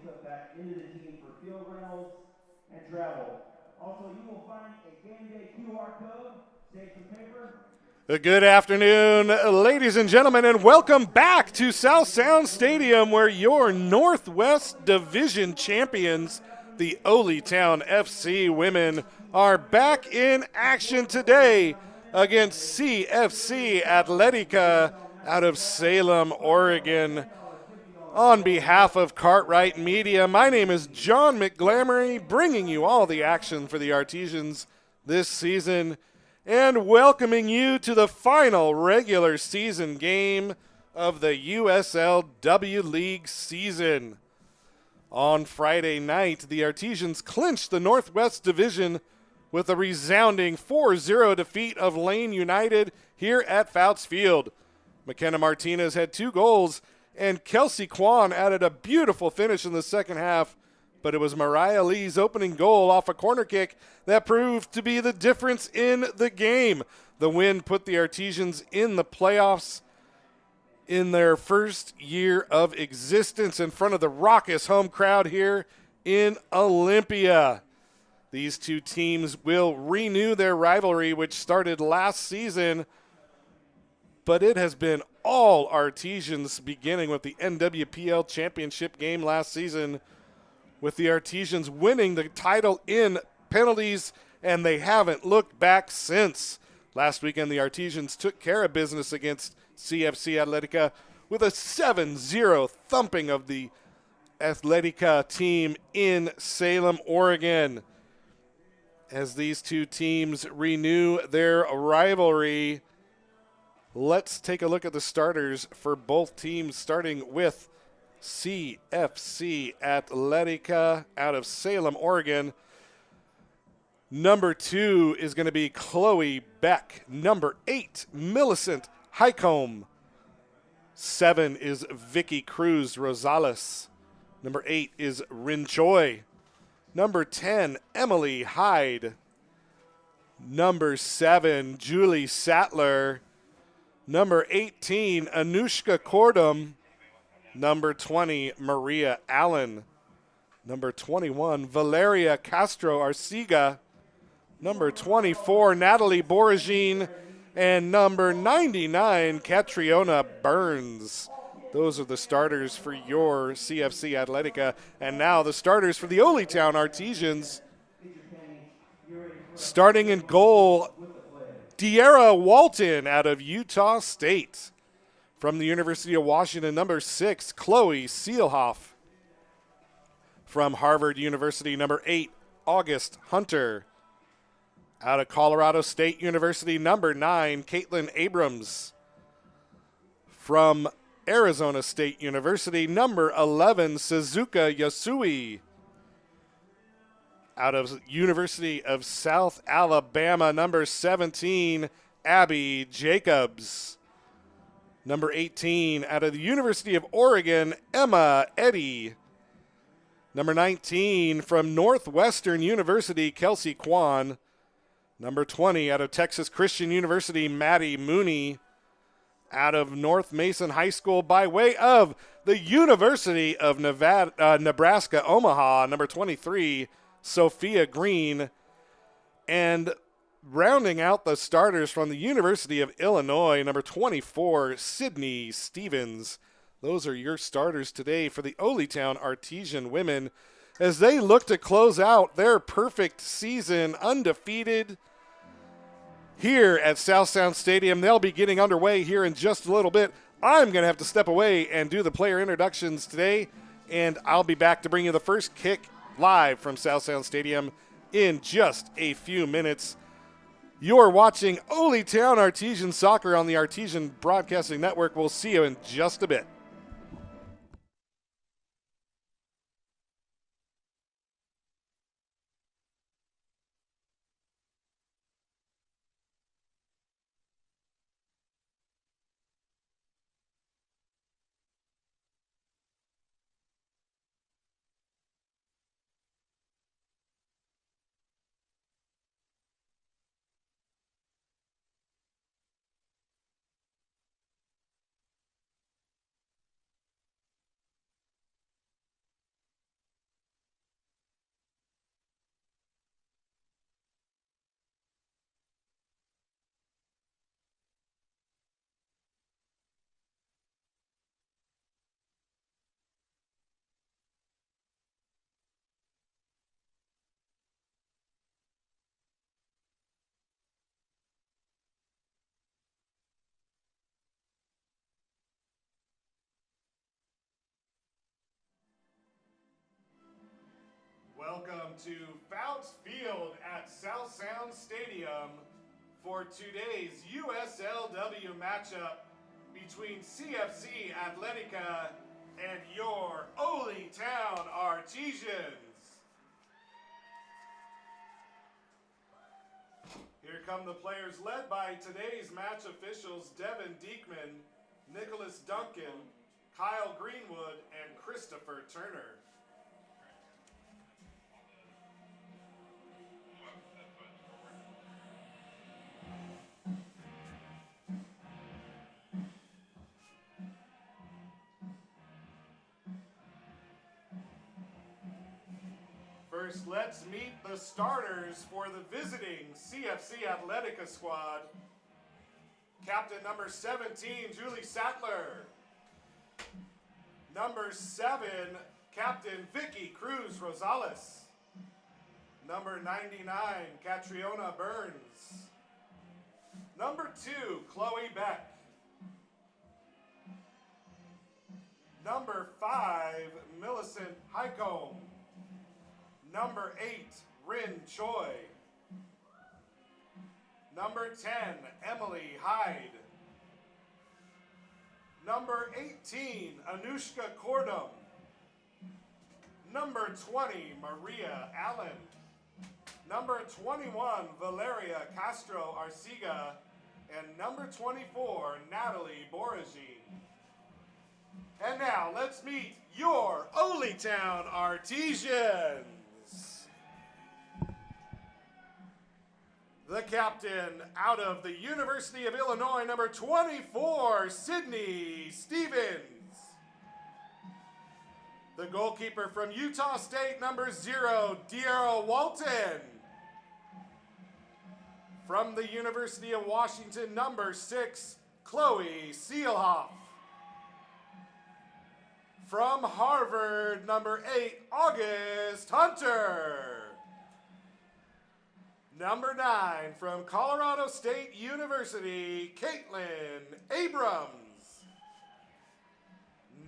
put back into the team for field rentals and travel. Also, you will find a game day QR code, save some paper. Good afternoon, ladies and gentlemen, and welcome back to South Sound Stadium, where your Northwest Division champions, the Oly Town FC women, are back in action today against CFC Atletica out of Salem, Oregon. On behalf of Cartwright Media, my name is John McGlamory, bringing you all the action for the Artesians this season and welcoming you to the final regular season game of the USL W League season. On Friday night, the Artesians clinched the Northwest Division with a resounding 4-0 defeat of Lane United here at Fouts Field. McKenna Martinez had 2 goals, and Kelsey Kwan added a beautiful finish in the second half, but it was Mariah Lee's opening goal off a corner kick that proved to be the difference in the game. The win put the Artesians in the playoffs in their first year of existence in front of the raucous home crowd here in Olympia. These two teams will renew their rivalry, which started last season, but it has been all Artesians, beginning with the NWPL championship game last season, with the Artesians winning the title in penalties, and they haven't looked back since. Last weekend, the Artesians took care of business against CFC Atletica with a 7-0 thumping of the Atletica team in Salem, Oregon. As these two teams renew their rivalry, let's take a look at the starters for both teams, starting with CFC Atletica out of Salem, Oregon. Number 2 is going to be Chloe Beck. Number 8, Millicent Highcomb. 7 is Vicky Cruz Rosales. Number 8 is Rin Choi. Number 10, Emily Hyde. Number 7, Julie Sattler. Number 18, Anushka Kordum. Number 20, Maria Allen. Number 21, Valeria Castro Arcega. Number 24, Natalie Boragine. And number 99, Catriona Burns. Those are the starters for your CFC Atletica. And now the starters for the Oly Town Artesians. Starting in goal, De'Ara Walton out of Utah State. From the University of Washington, number 6, Chloe Seelhoff. From Harvard University, number 8, August Hunter. Out of Colorado State University, number 9, Caitlin Abrams. From Arizona State University, number 11, Suzuka Yasui. Out of University of South Alabama, number 17, Abby Jacobs. Number 18, out of the University of Oregon, Emma Eddy. Number 19, from Northwestern University, Kelsey Kwan. Number 20, out of Texas Christian University, Maddie Mooney. Out of North Mason High School by way of the University of Nebraska, Omaha, number 23, Sophia Green. And rounding out the starters from the University of Illinois, number 24, Sydney Stevens. Those are your starters today for the Oly Town Artesian women as they look to close out their perfect season undefeated here at South Sound Stadium. They'll be getting underway here in just a little bit. I'm going to have to step away and do the player introductions today, and I'll be back to bring you the first kick live from South Sound Stadium in just a few minutes. You're watching Oly Town Artesian Soccer on the Artesian Broadcasting Network. We'll see you in just a bit. Welcome to Fouts Field at South Sound Stadium for today's USL W matchup between CFC Atletica and your Oly Town Artesians. Here come the players led by today's match officials Devin Diekman, Nicholas Duncan, Kyle Greenwood, and Christopher Turner. First, let's meet the starters for the visiting CFC Atletica squad. Captain number 17, Julie Sattler. Number 7, Captain Vicky Cruz Rosales. Number 99, Catriona Burns. Number 2, Chloe Beck. Number 5, Millicent Highcomb. Number 8, Rin Choi. Number 10, Emily Hyde. Number 18, Anushka Kordum. Number 20, Maria Allen. Number 21, Valeria Castro Arcega. And number 24, Natalie Boragine. And now let's meet your Oly Town Artesians. The captain out of the University of Illinois, number 24, Sydney Stevens. The goalkeeper from Utah State, number 0, De'Ara Walton. From the University of Washington, number 6, Chloe Seelhoff. From Harvard, number 8, August Hunter. Number 9, from Colorado State University, Caitlin Abrams.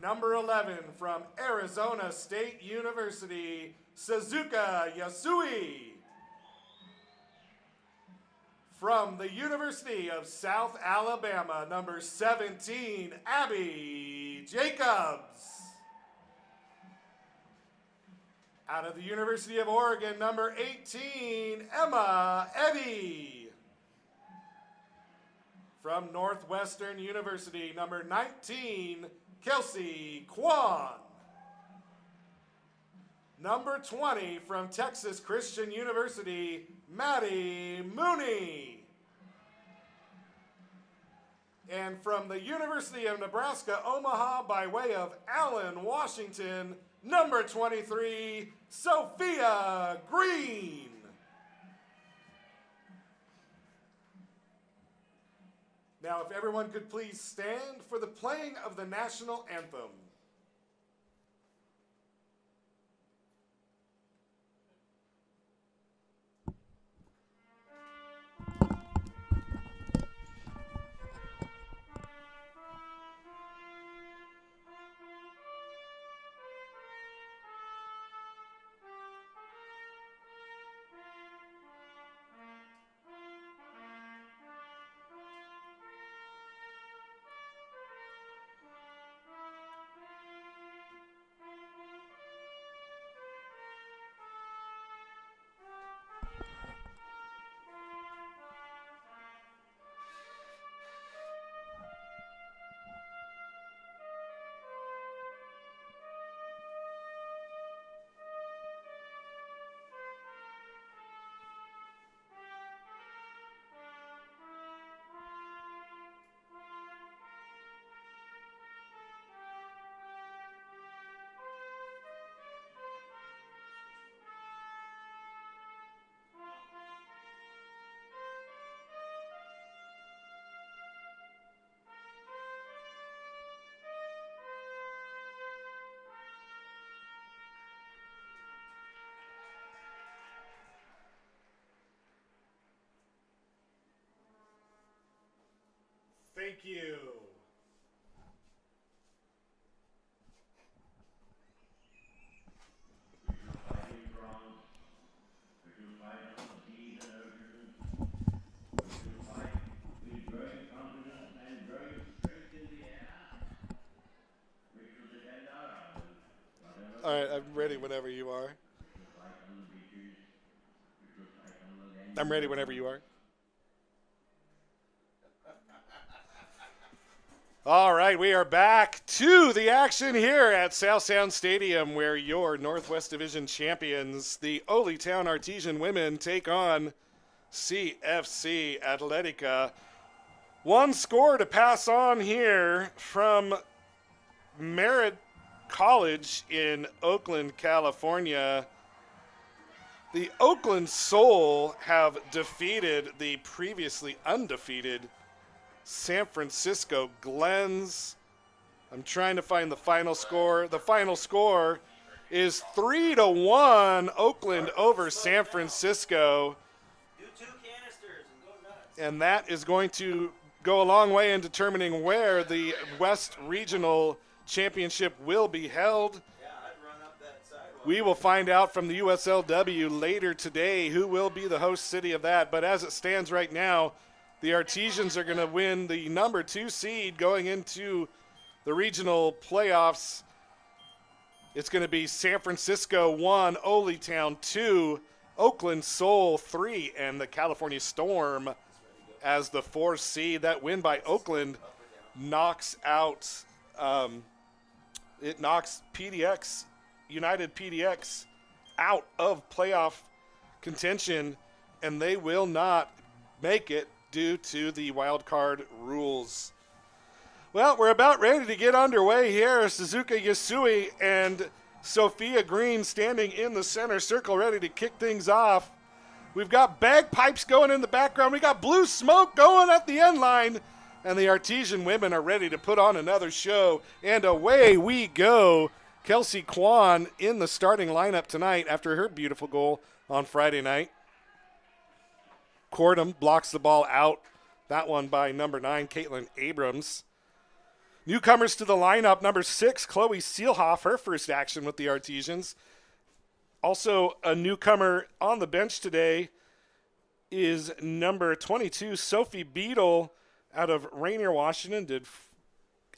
Number 11, from Arizona State University, Suzuka Yasui. From the University of South Alabama, number 17, Abby Jacobs. Out of the University of Oregon, number 18, Emma Eddy. From Northwestern University, number 19, Kelsey Kwan. Number 20, from Texas Christian University, Maddie Mooney. And from the University of Nebraska, Omaha, by way of Allen, Washington, number 23, Sophia Green. Now, if everyone could please stand for the playing of the national anthem. Thank you. I'm ready whenever you are. All right, we are back to the action here at South Sound Stadium, where your Northwest Division champions, the Oly Town Women, take on CFC Atletica. One score to pass on here from Merritt College in Oakland, California. The Oakland Soul have defeated the previously undefeated San Francisco Glens. I'm trying to find the final score. The final score is 3-1 Oakland over San Francisco. Do 2 canisters and go nuts. And that is going to go a long way in determining where the West Regional Championship will be held. Yeah, I'd run up that sidewalk. We will find out from the USLW later today who will be the host city of that. But as it stands right now, the Artesians are going to win the number 2 seed going into the regional playoffs. It's going to be San Francisco 1, Oly Town 2, Oakland Soul 3, and the California Storm as the 4th seed. That win by Oakland knocks out, it knocks PDX, United PDX, out of playoff contention, and they will not make it due to the wild card rules. Well, we're about ready to get underway here. Suzuka Yasui and Sophia Green standing in the center circle ready to kick things off. We've got bagpipes going in the background. We got blue smoke going at the end line. And the Artesian women are ready to put on another show. And away we go. Kelsey Kwan in the starting lineup tonight after her beautiful goal on Friday night. Cordum blocks the ball out. That one by number 9, Caitlin Abrams. Newcomers to the lineup, number 6, Chloe Seelhoff, her first action with the Artesians. Also a newcomer on the bench today is number 22, Sophie Beadle out of Rainier, Washington,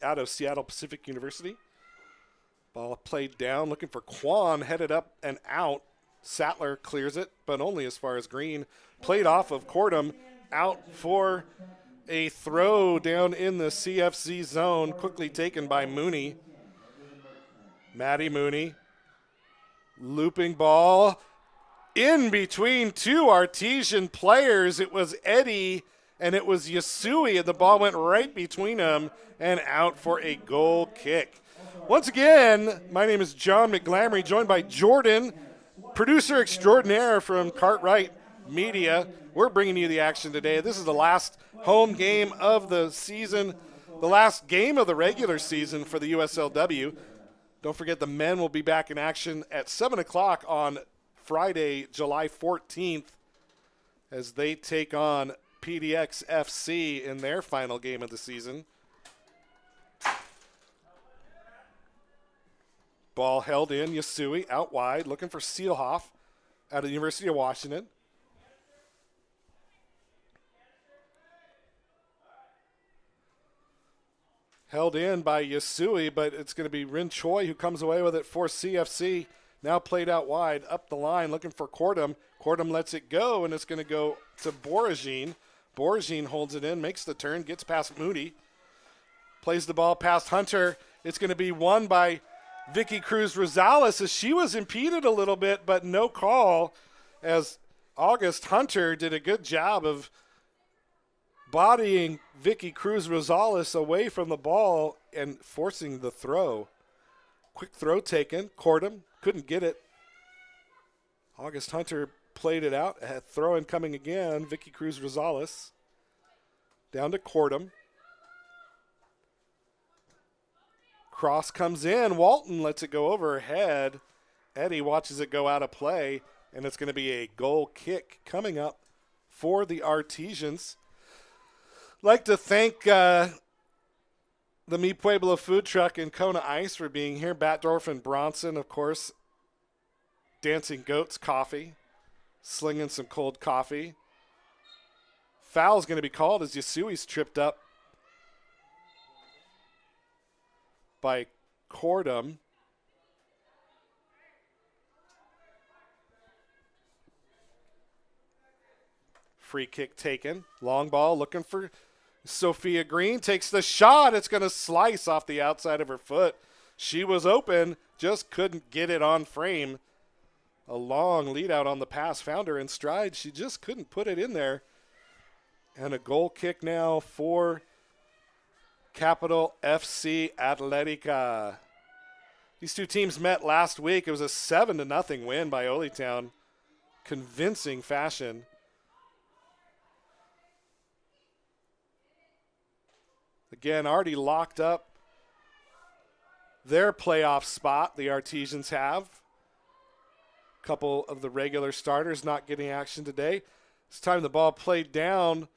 out of Seattle Pacific University. Ball played down, looking for Kwan, headed up and out. Sattler clears it, but only as far as Green. Played off of Cordum, out for a throw down in the CFC zone, quickly taken by Mooney. Maddie Mooney, looping ball in between 2 Artesian players. It was Eddie and it was Yasui, and the ball went right between them and out for a goal kick. Once again, my name is John McGlamory, joined by Jordan, producer extraordinaire from Cartwright Media. We're bringing you the action today. This is the last home game of the season, the last game of the regular season for the USLW. Don't forget the men will be back in action at 7 o'clock on Friday, July 14th, as they take on PDX FC in their final game of the season. Ball held in, Yasui out wide, looking for Seelhoff out of the University of Washington. Held in by Yasui, but it's going to be Rin Choi who comes away with it for CFC. Now played out wide, up the line, looking for Cordum. Cordum lets it go, and it's going to go to Boragine. Boragine holds it in, makes the turn, gets past Moody. Plays the ball past Hunter. It's going to be won by Vicky Cruz Rosales as she was impeded a little bit, but no call, as August Hunter did a good job of bodying Vicky Cruz Rosales away from the ball and forcing the throw. Quick throw taken. Cordum couldn't get it. August Hunter played it out. A throw in coming again. Vicky Cruz Rosales down to Cordum. Cross comes in. Walton lets it go over her head. Eddie watches it go out of play, and it's going to be a goal kick coming up for the Artesians. Like to thank the Mi Pueblo food truck and Kona Ice for being here. Batdorf and Bronson, of course. Dancing Goats Coffee. Slinging some cold coffee. Foul's going to be called as Yasui's tripped up by Cordum. free kick taken. Long ball looking for Sophia Green. Takes the shot. It's going to slice off the outside of her foot. She was open, just couldn't get it on frame. A long lead out on the pass. Found her in stride. She just couldn't put it in there. And a goal kick now for Capital FC Atletica. These two teams met last week. It was a 7-0 win by Oly Town. Convincing fashion. Again, already locked up their playoff spot, the Artesians have. A couple of the regular starters not getting action today. This time the ball played down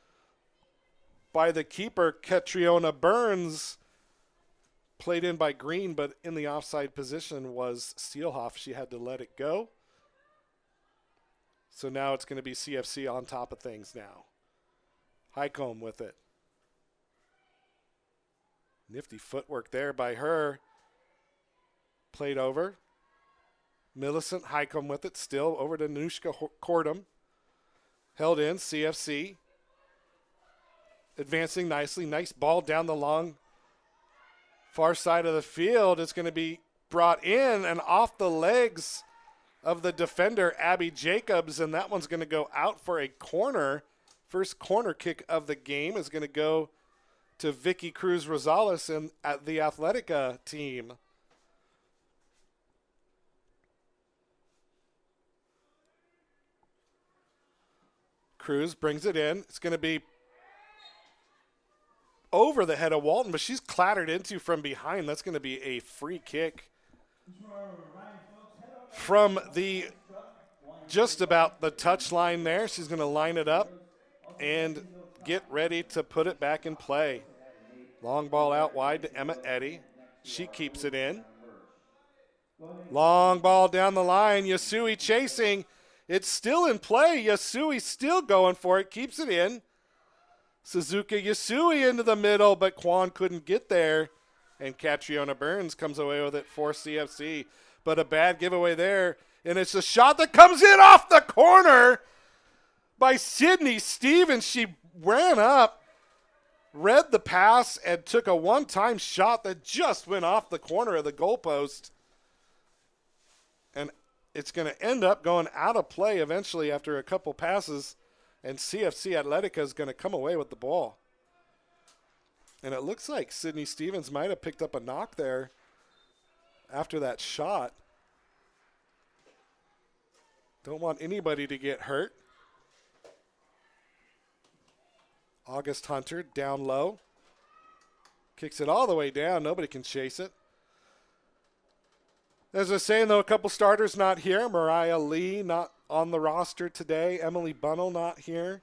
by the keeper, Catriona Burns. Played in by Green, but in the offside position was Steelhoff. She had to let it go. So now it's going to be CFC on top of things now. Highcomb with it. Nifty footwork there by her. Played over. Millicent Highcomb with it. Still over to Nushka Cordum. Held in. CFC. Advancing nicely. Nice ball down the long far side of the field. It's going to be brought in and off the legs of the defender, Abby Jacobs. And that one's going to go out for a corner. First corner kick of the game is going to go to Vicky Cruz Rosales and the Atletica team. Cruz brings it in. It's going to be over the head of Walton, but she's clattered into from behind. That's going to be a free kick from the just about the touch line there. She's going to line it up and get ready to put it back in play. Long ball out wide to Emma Eddy. She keeps it in. Long ball down the line. Yasui chasing. It's still in play. Yasui still going for it. Keeps it in. Suzuki Yasui into the middle, but Kwan couldn't get there. And Catriona Burns comes away with it for CFC. But a bad giveaway there. And it's a shot that comes in off the corner by Sydney Stevens. She ran up, read the pass, and took a one-time shot that just went off the corner of the goalpost. And it's going to end up going out of play eventually after a couple passes. And CFC Atletica is going to come away with the ball. And it looks like Sydney Stevens might have picked up a knock there after that shot. Don't want anybody to get hurt. August Hunter down low. Kicks it all the way down. Nobody can chase it. As I was saying, though, a couple starters not here. Mariah Lee not on the roster today. Emily Bunnell not here.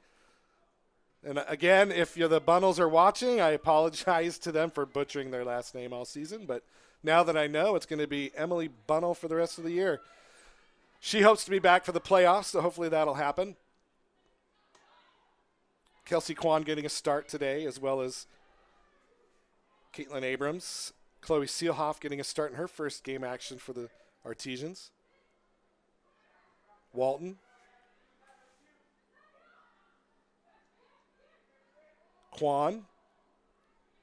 And again, if the Bunnells are watching, I apologize to them for butchering their last name all season. But now that I know, it's going to be Emily Bunnell for the rest of the year. She hopes to be back for the playoffs, so hopefully that'll happen. Kelsey Kwan getting a start today, as well as Caitlin Abrams. Chloe Seelhoff getting a start in her first game action for the Artesians. Walton. Kwan.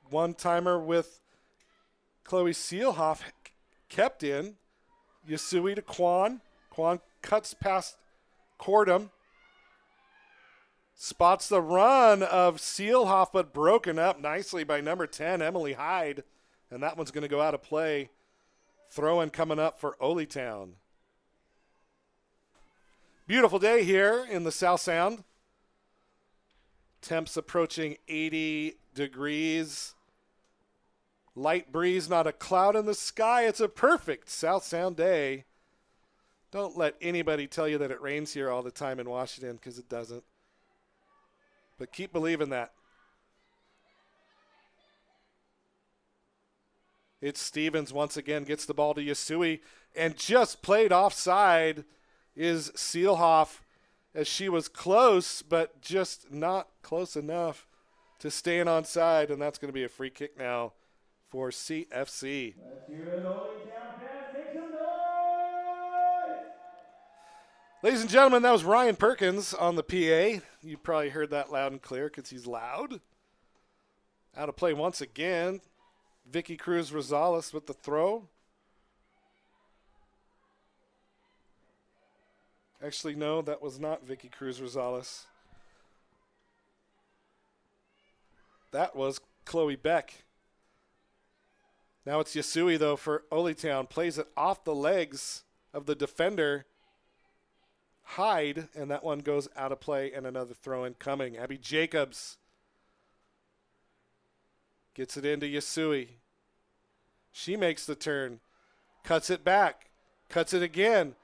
One-timer with Chloe Seelhoff kept in. Yasui to Kwan. Kwan cuts past Cordum. Spots the run of Seelhoff, but broken up nicely by number 10, Emily Hyde. And that one's going to go out of play. Throw-in coming up for Oly Town. Beautiful day here in the South Sound. Temps approaching 80 degrees. Light breeze, not a cloud in the sky. It's a perfect South Sound day. Don't let anybody tell you that it rains here all the time in Washington, because it doesn't. But keep believing that. It's Stevens once again, gets the ball to Yasui, and just played offside is Seelhoff, as she was close, but just not close enough to stay in onside, and that's going to be a free kick now for CFC. Let's hear it, Oly Town fans. Make some noise! Ladies and gentlemen, that was Ryan Perkins on the PA. You probably heard that loud and clear because he's loud. Out of play once again. Vicky Cruz Rosales with the throw. Actually, no, that was not Vicky Cruz Rosales. That was Chloe Beck. Now it's Yasui, though, for Oly Town. Plays it off the legs of the defender. Hyde, and that one goes out of play, and another throw-in coming. Abby Jacobs gets it into Yasui. She makes the turn. Cuts it back. Cuts it again.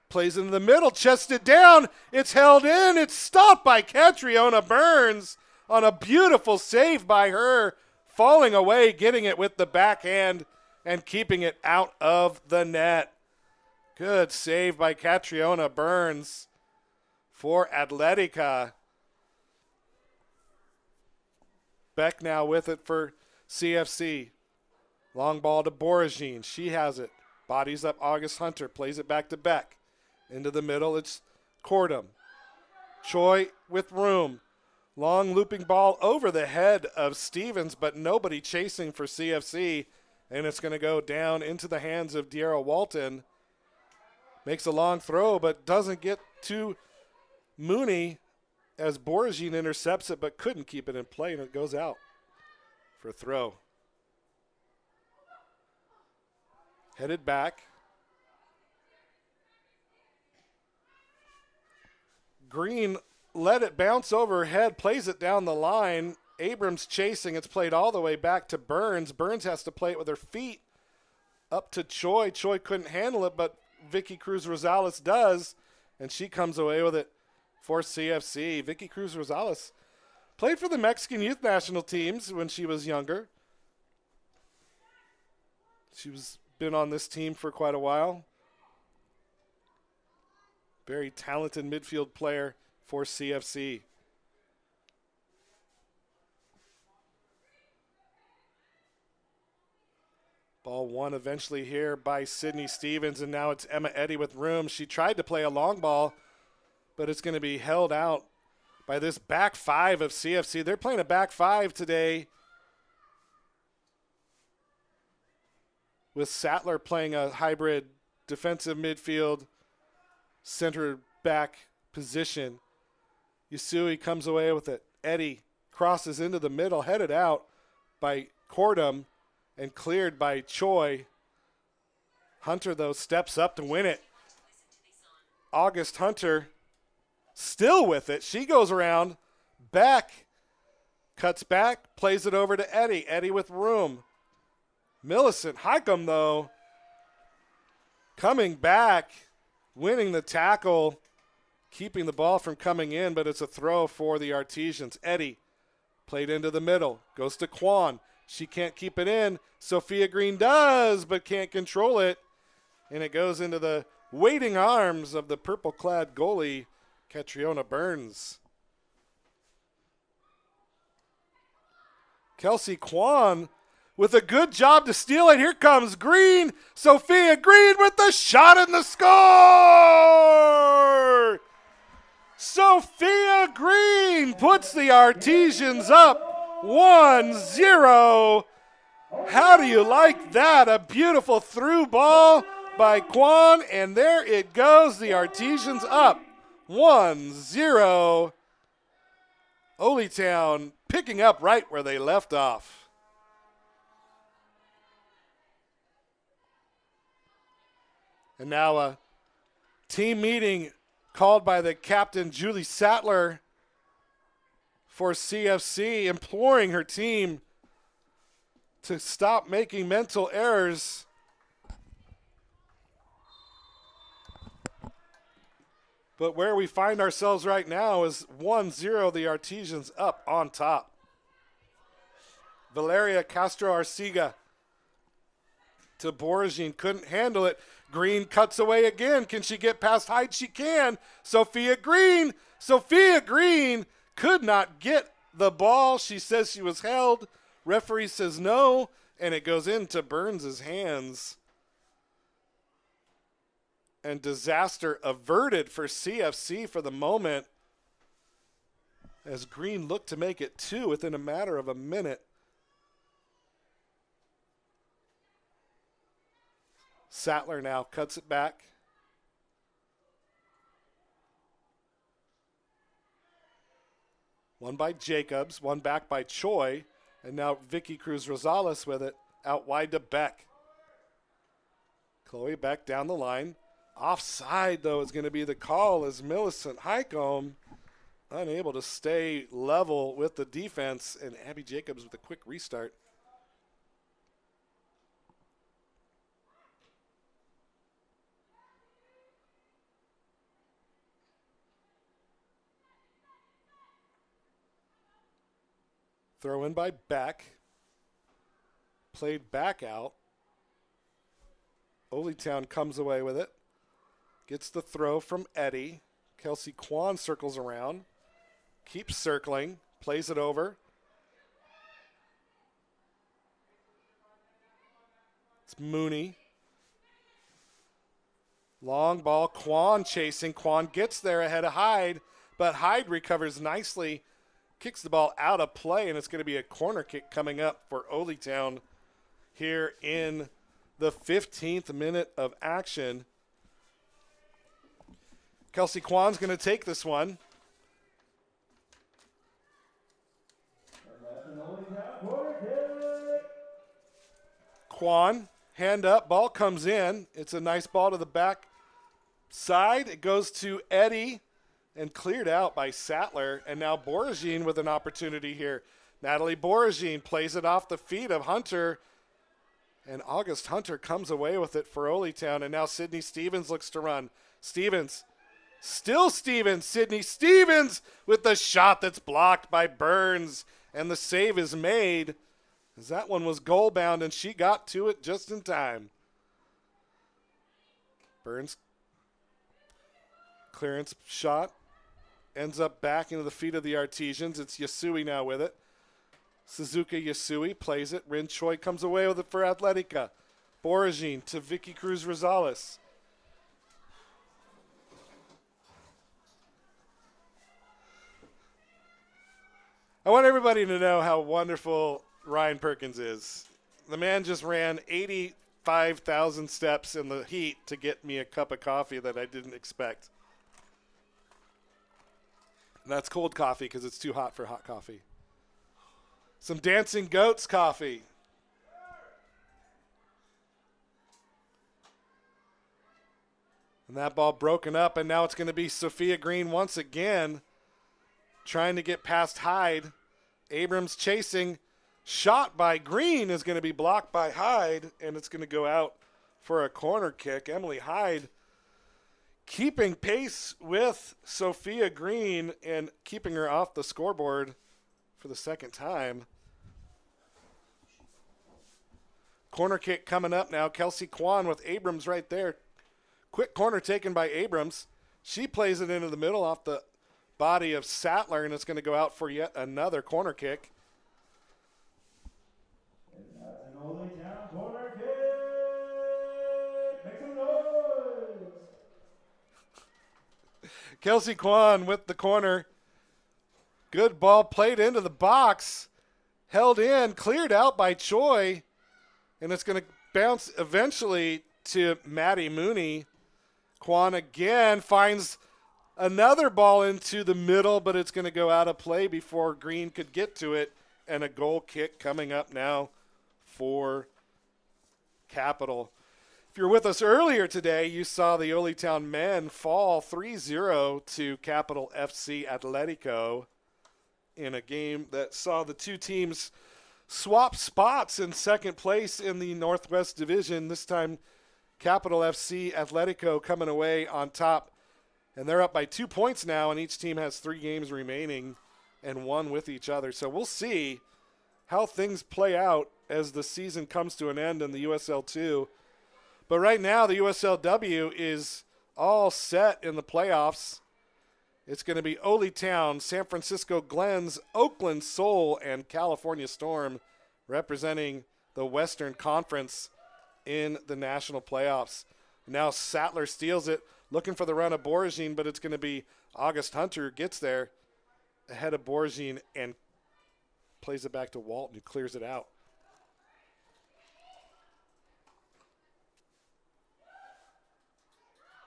Plays into the middle. Chested down. It's held in. It's stopped by Catriona Burns on a beautiful save by her. Falling away, getting it with the backhand, and keeping it out of the net. Good save by Catriona Burns for Atletica. Beck now with it for CFC. Long ball to Boragine. She has it. Bodies up August Hunter. Plays it back to Beck. Into the middle, it's Cordum. Choi with room. Long looping ball over the head of Stevens, but nobody chasing for CFC. And it's going to go down into the hands of De'Ara Walton. Makes a long throw, but doesn't get to Mooney as Boragine intercepts it, but couldn't keep it in play, and it goes out for a throw. Headed back. Green let it bounce over her head, plays it down the line. Abrams chasing. It's played all the way back to Burns. Burns has to play it with her feet up to Choi. Choi couldn't handle it, but Vicky Cruz Rosales does, and she comes away with it for CFC. Vicky Cruz Rosales played for the Mexican youth national teams when she was younger. She's been on this team for quite a while. Very talented midfield player for CFC. Ball won eventually here by Sydney Stevens, and now it's Emma Eddy with room. She tried to play a long ball, but it's going to be held out by this back five of CFC. They're playing a back five today with Sattler playing a hybrid defensive midfield center back position. Yasui comes away with it. Eddy crosses into the middle, headed out by Cordum, and cleared by Choi. Hunter, though, steps up to win it. August Hunter still with it. She goes around, back, cuts back, plays it over to Eddy. Eddy with room. Millicent Highcomb, though, coming back, winning the tackle, keeping the ball from coming in, but it's a throw for the Artesians. Eddy played into the middle, goes to Kwan. She can't keep it in. Sophia Green does, but can't control it. And it goes into the waiting arms of the purple-clad goalie, Catriona Burns. Kelsey Kwan with a good job to steal it. Here comes Green. Sophia Green with the shot and the score! Sophia Green puts the Artesians up 1-0. How do you like that? A beautiful through ball by Kwan, and there it goes. The Artesians up 1-0. Oly Town picking up right where they left off. And now a team meeting called by the captain, Julie Sattler, for CFC, imploring her team to stop making mental errors. But where we find ourselves right now is 1-0, the Artesians up on top. Valeria Castro Arcega to Boragine, couldn't handle it. Green cuts away again. Can she get past Hyde? She can. Sophia Green could not get the ball. She says she was held. Referee says no, and it goes into Burns' hands. and disaster averted for CFC for the moment, as Green looked to make it 2 within a matter of a minute. Sattler now cuts it back. One by Jacobs, one back by Choi, and now Vicky Cruz Rosales with it out wide to Beck. Chloe Beck down the line. Offside, though, is going to be the call as Millicent Highcomb unable to stay level with the defense, and Abby Jacobs with a quick restart. Throw in by Beck. Played back out. Oly Town comes away with it. Gets the throw from Eddie. Kelsey Kwan circles around. Keeps circling. Plays it over. It's Mooney. Long ball. Kwan chasing. Kwan gets there ahead of Hyde, but Hyde recovers nicely. Kicks the ball out of play, and it's going to be a corner kick coming up for Oly Town here in the 15th minute of action. Kelsey Kwan's going to take this one. Kwan, hand up, ball comes in. It's a nice ball to the back side. It goes to Eddie and cleared out by Sattler. And now Boragine with an opportunity here. Natalie Boragine plays it off the feet of Hunter. And August Hunter comes away with it for Oly Town. And now Sydney Stevens looks to run. Stevens, still Stevens. Sydney Stevens with the shot that's blocked by Burns. And the save is made, as that one was goal bound, and she got to it just in time. Burns, clearance shot, ends up back into the feet of the Artesians. It's Yasui now with it. Suzuki Yasui plays it. Rin Choi comes away with it for Atletica. Boragine to Vicky Cruz Rosales. I want everybody to know how wonderful Ryan Perkins is. The man just ran 85,000 steps in the heat to get me a cup of coffee that I didn't expect. And that's cold coffee because it's too hot for hot coffee. Some Dancing Goats coffee. And that ball broken up, and now it's going to be Sophia Green once again trying to get past Hyde. Abrams chasing. Shot by Green is going to be blocked by Hyde, and it's going to go out for a corner kick. Emily Hyde keeping pace with Sophia Green and keeping her off the scoreboard for the second time. Corner kick coming up now. Kelsey Kwan with Abrams right there. Quick corner taken by Abrams. She plays it into the middle off the body of Sattler, and it's going to go out for yet another corner kick. And that's an Oly Town corner kick. Make some noise. Kelsey Kwan with the corner. Good ball played into the box. Held in, cleared out by Choi. And it's going to bounce eventually to Maddie Mooney. Kwan again finds another ball into the middle, but it's going to go out of play before Green could get to it. And a goal kick coming up now for Capital. If you're with us earlier today, you saw the Oly Town men fall 3-0 to Capital FC Atletico in a game that saw the two teams swap spots in second place in the Northwest Division. This time, Capital FC Atletico coming away on top. And they're up by 2 points now, and each team has 3 games remaining and one with each other. So we'll see how things play out as the season comes to an end in the USL 2. But right now, the USL W is all set in the playoffs. It's going to be Oly Town, San Francisco Glens, Oakland Soul, and California Storm representing the Western Conference in the national playoffs. Now Sattler steals it, looking for the run of Boragine, but it's going to be August Hunter who gets there ahead of Boragine and plays it back to Walton, who clears it out.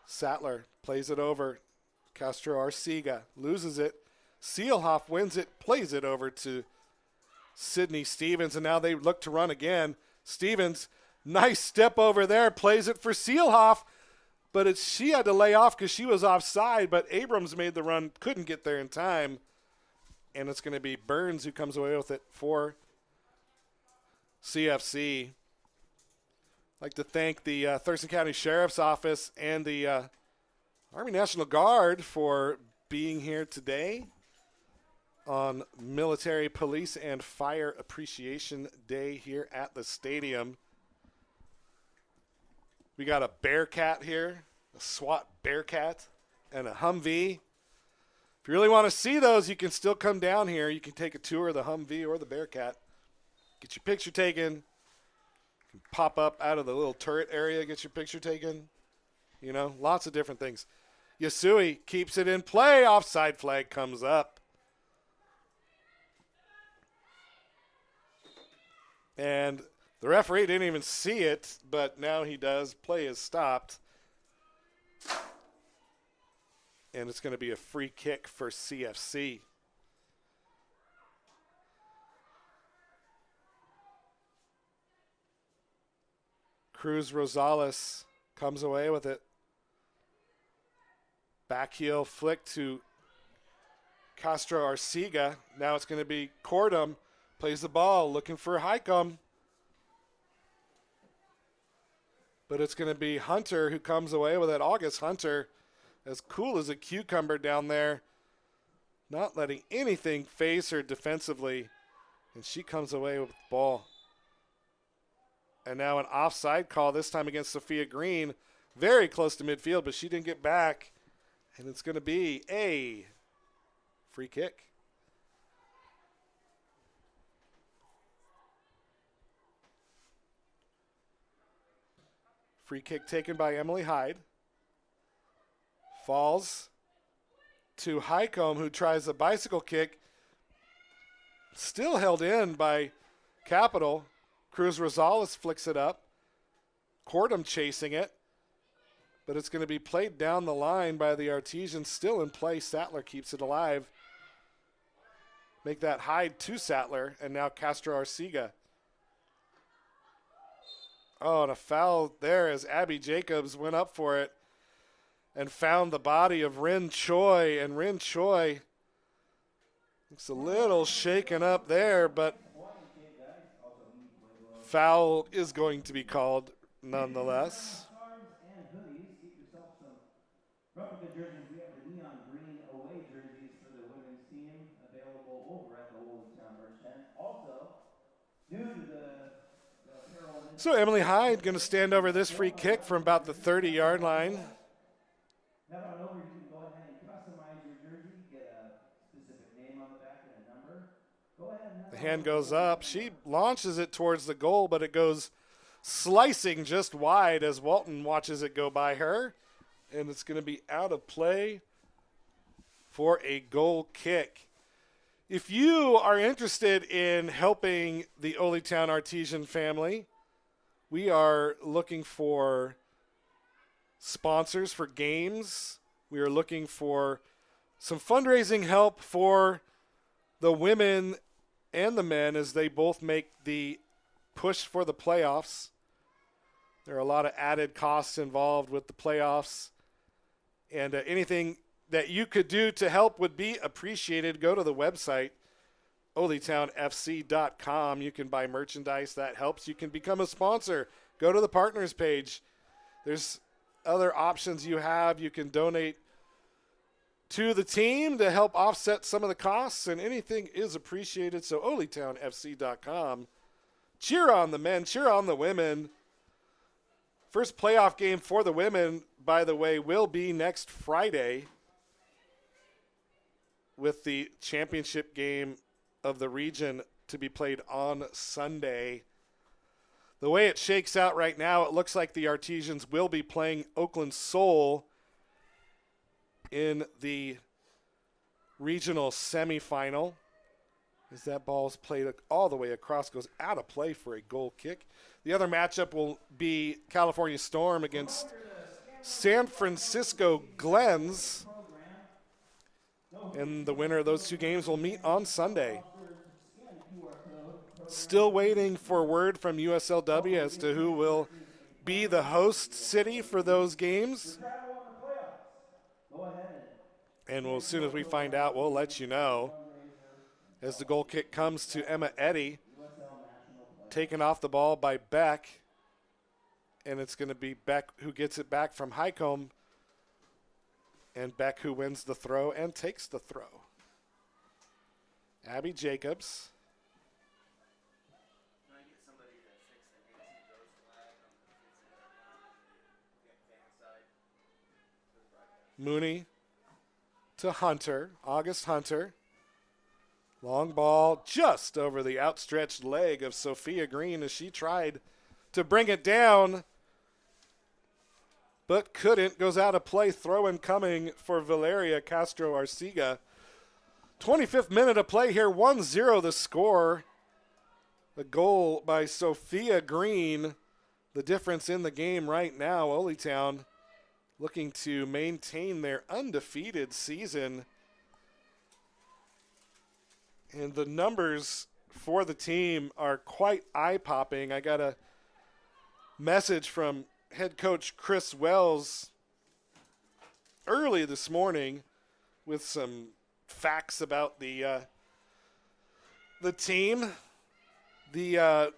Sattler plays it over. Castro Arcega loses it. Seelhoff wins it, plays it over to Sydney Stevens, and now they look to run again. Stevens, nice step over there, plays it for Seelhoff, but she had to lay off because she was offside, but Abrams made the run, couldn't get there in time, and it's going to be Burns who comes away with it for CFC. I'd like to thank the Thurston County Sheriff's Office and the Army National Guard for being here today on Military Police and Fire Appreciation Day here at the stadium. We got a Bearcat here, a SWAT Bearcat, and a Humvee. If you really want to see those, you can still come down here. You can take a tour of the Humvee or the Bearcat. Get your picture taken. You can pop up out of the little turret area, get your picture taken. You know, lots of different things. Yasui keeps it in play. Offside flag comes up. And the referee didn't even see it, but now he does. Play is stopped. And it's going to be a free kick for CFC. Cruz Rosales comes away with it. Back heel flick to Castro Arcega. Now it's going to be Cordum. Plays the ball, looking for Highcomb. But it's going to be Hunter who comes away with it. August Hunter, as cool as a cucumber down there, not letting anything phase her defensively. And she comes away with the ball. And now an offside call, this time against Sophia Green. Very close to midfield, but she didn't get back. And it's going to be a free kick. Free kick taken by Emily Hyde. Falls to Highcomb, who tries a bicycle kick. Still held in by Capital. Cruz Rosales flicks it up. Cordum chasing it. But it's going to be played down the line by the Artesians. Still in play. Sattler keeps it alive. Make that Hyde to Sattler. And now Castro Arcega. Oh, and a foul there as Abby Jacobs went up for it and found the body of Rin Choi. And Rin Choi looks a little shaken up there, but foul is going to be called nonetheless. Replica jerseys, we have the neon green away jerseys for the women's team available over at the Oly Town merch tent. Also, due to the so Emily Hyde going to stand over this free kick from about the 30-yard line. Head on over, you can go ahead and customize your jersey, get a specific name on the back and a number. Go ahead and the hand goes up. She launches it towards the goal, but it goes slicing just wide as Walton watches it go by her. And it's going to be out of play for a goal kick. If you are interested in helping the Oly Town Artesian family, we are looking for sponsors for games. We are looking for some fundraising help for the women and the men as they both make the push for the playoffs. There are a lot of added costs involved with the playoffs. And anything that you could do to help would be appreciated. Go to the website, olytownfc.com. You can buy merchandise. That helps. You can become a sponsor. Go to the partners page. There's other options you have. You can donate to the team to help offset some of the costs, and anything is appreciated. So olytownfc.com. Cheer on the men. Cheer on the women. First playoff game for the women, by the way, will be next Friday with the championship game of the region to be played on Sunday. the way it shakes out right now, it looks like the Artesians will be playing Oakland Soul in the regional semifinal. As that ball is played all the way across, goes out of play for a goal kick. The other matchup will be California Storm against San Francisco Glens. And the winner of those two games will meet on Sunday. Still waiting for word from USLW as to who will be the host city for those games. And as soon as we find out, we'll let you know. As the goal kick comes to Emma Eddy, taken off the ball by Beck. And it's going to be Beck who gets it back from Highcombe. And Beck who wins the throw and takes the throw. Abby Jacobs. Mooney to Hunter, August Hunter. Long ball just over the outstretched leg of Sophia Green as she tried to bring it down, but couldn't. Goes out of play. Throw in coming for Valeria Castro Arcega. 25th minute of play here. 1-0 the score. The goal by Sophia Green. The difference in the game right now. Oly Town looking to maintain their undefeated season. And the numbers for the team are quite eye-popping. I got a message from head coach Chris Wells early this morning with some facts about the team. The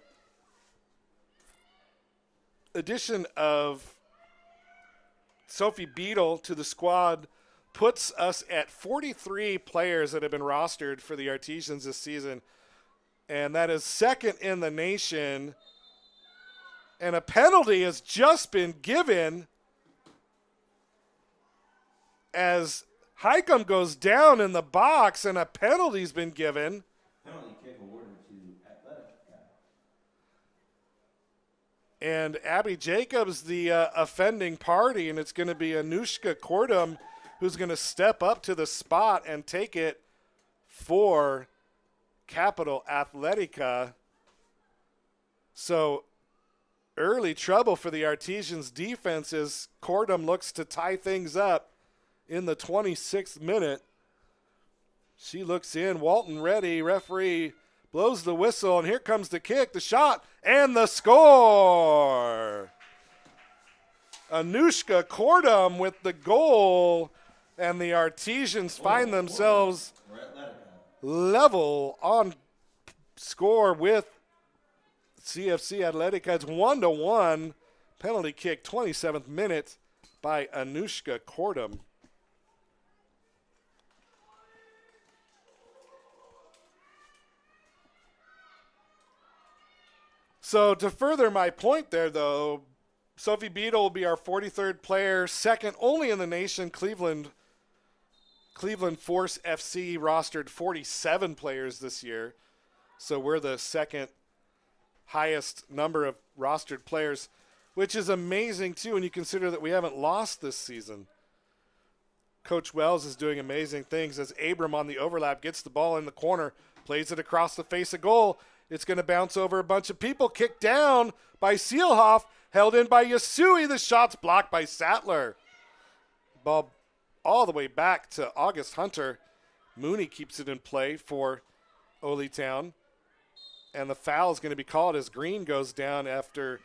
addition of Sophie Beadle to the squad puts us at 43 players that have been rostered for the Artesians this season. And that is second in the nation. And a penalty has just been given as Highcombe goes down in the box, and a penalty's been given. Penalty kick awarded to Atletica. And Abby Jacobs, the offending party, and it's going to be Anushka Kordum who's going to step up to the spot and take it for Capital Atletica. So early trouble for the Artesians defense as Kordum looks to tie things up in the 26th minute. She looks in, Walton ready, referee blows the whistle, and here comes the kick, the shot, and the score. Anushka Kordum with the goal, and the Artesians find themselves level on score with CFC Atletica. It's 1-1. Penalty kick, 27th minute by Anushka Kordum. So to further my point there, though, Sophie Beadle will be our 43rd player, second only in the nation. Cleveland Force FC rostered 47 players this year. So we're the second highest number of rostered players, which is amazing, too, when you consider that we haven't lost this season. Coach Wells is doing amazing things as Abram on the overlap gets the ball in the corner, plays it across the face of goal. It's going to bounce over a bunch of people, kicked down by Seelhoff, held in by Yasui. The shot's blocked by Sattler. Ball all the way back to August Hunter. Mooney keeps it in play for Oly Town. And the foul is going to be called as Green goes down after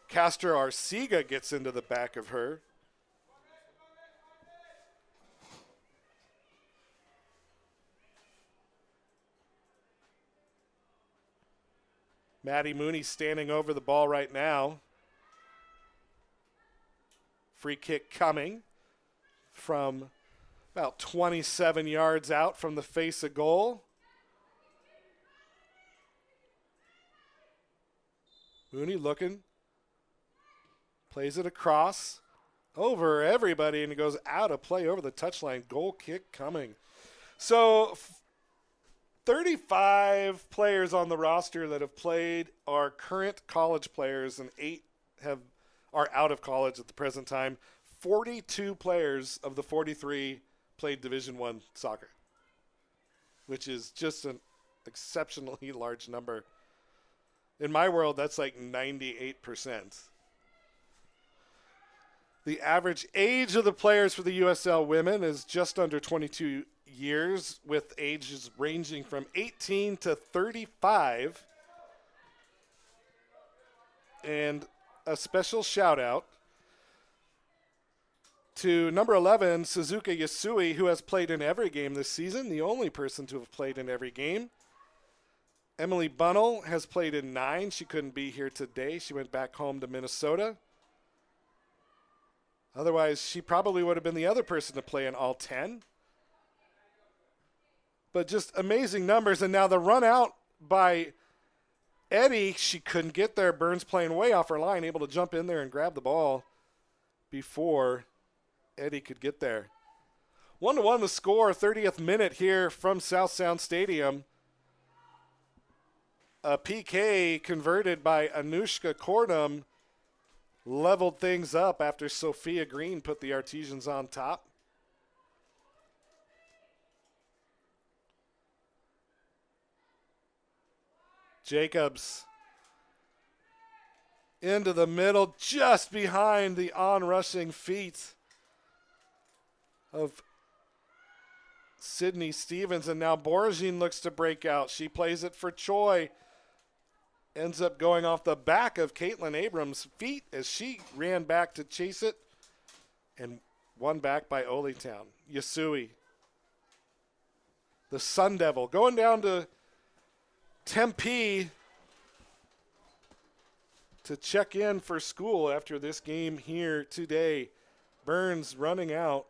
Castro Arcega gets into the back of her. Maddie Mooney standing over the ball right now. Free kick coming from about 27 yards out from the face of goal. Mooney looking. Plays it across over everybody, and it goes out of play over the touchline. Goal kick coming. So 35 players on the roster that have played are current college players, and 8 are out of college at the present time. 42 players of the 43 played Division I soccer, which is just an exceptionally large number. In my world, that's like 98%. The average age of the players for the USL Women is just under 22 years, with ages ranging from 18 to 35. And a special shout out to number 11, Suzuka Yasui, who has played in every game this season, the only person to have played in every game. Emily Bunnell has played in 9. She couldn't be here today. She went back home to Minnesota. Otherwise, she probably would have been the other person to play in all 10. But just amazing numbers. And now the run out by Eddie, she couldn't get there. Burns playing way off her line, able to jump in there and grab the ball before Eddie could get there. 1-1 the score, 30th minute here from South Sound Stadium. A PK converted by Anushka Kordum leveled things up after Sophia Green put the Artesians on top. Jacobs into the middle, just behind the onrushing feet of Sydney Stevens. And now Boragine looks to break out. She plays it for Choi. Ends up going off the back of Caitlin Abrams' feet as she ran back to chase it. And won back by Oly Town. Yasui, the Sun Devil, going down to Tempe to check in for school after this game here today. Burns running out,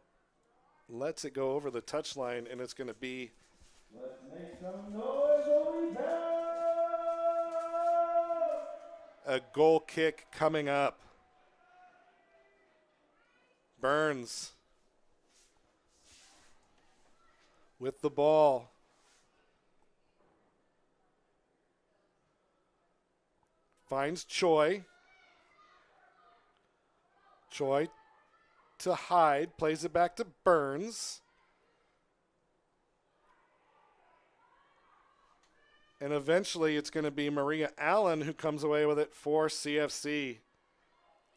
lets it go over the touchline, and it's going to be Let's make some noise, Oly Town! a goal kick coming up. Burns with the ball. Finds Choi. Choi to Hyde. Plays it back to Burns. And eventually it's going to be Maria Allen who comes away with it for CFC.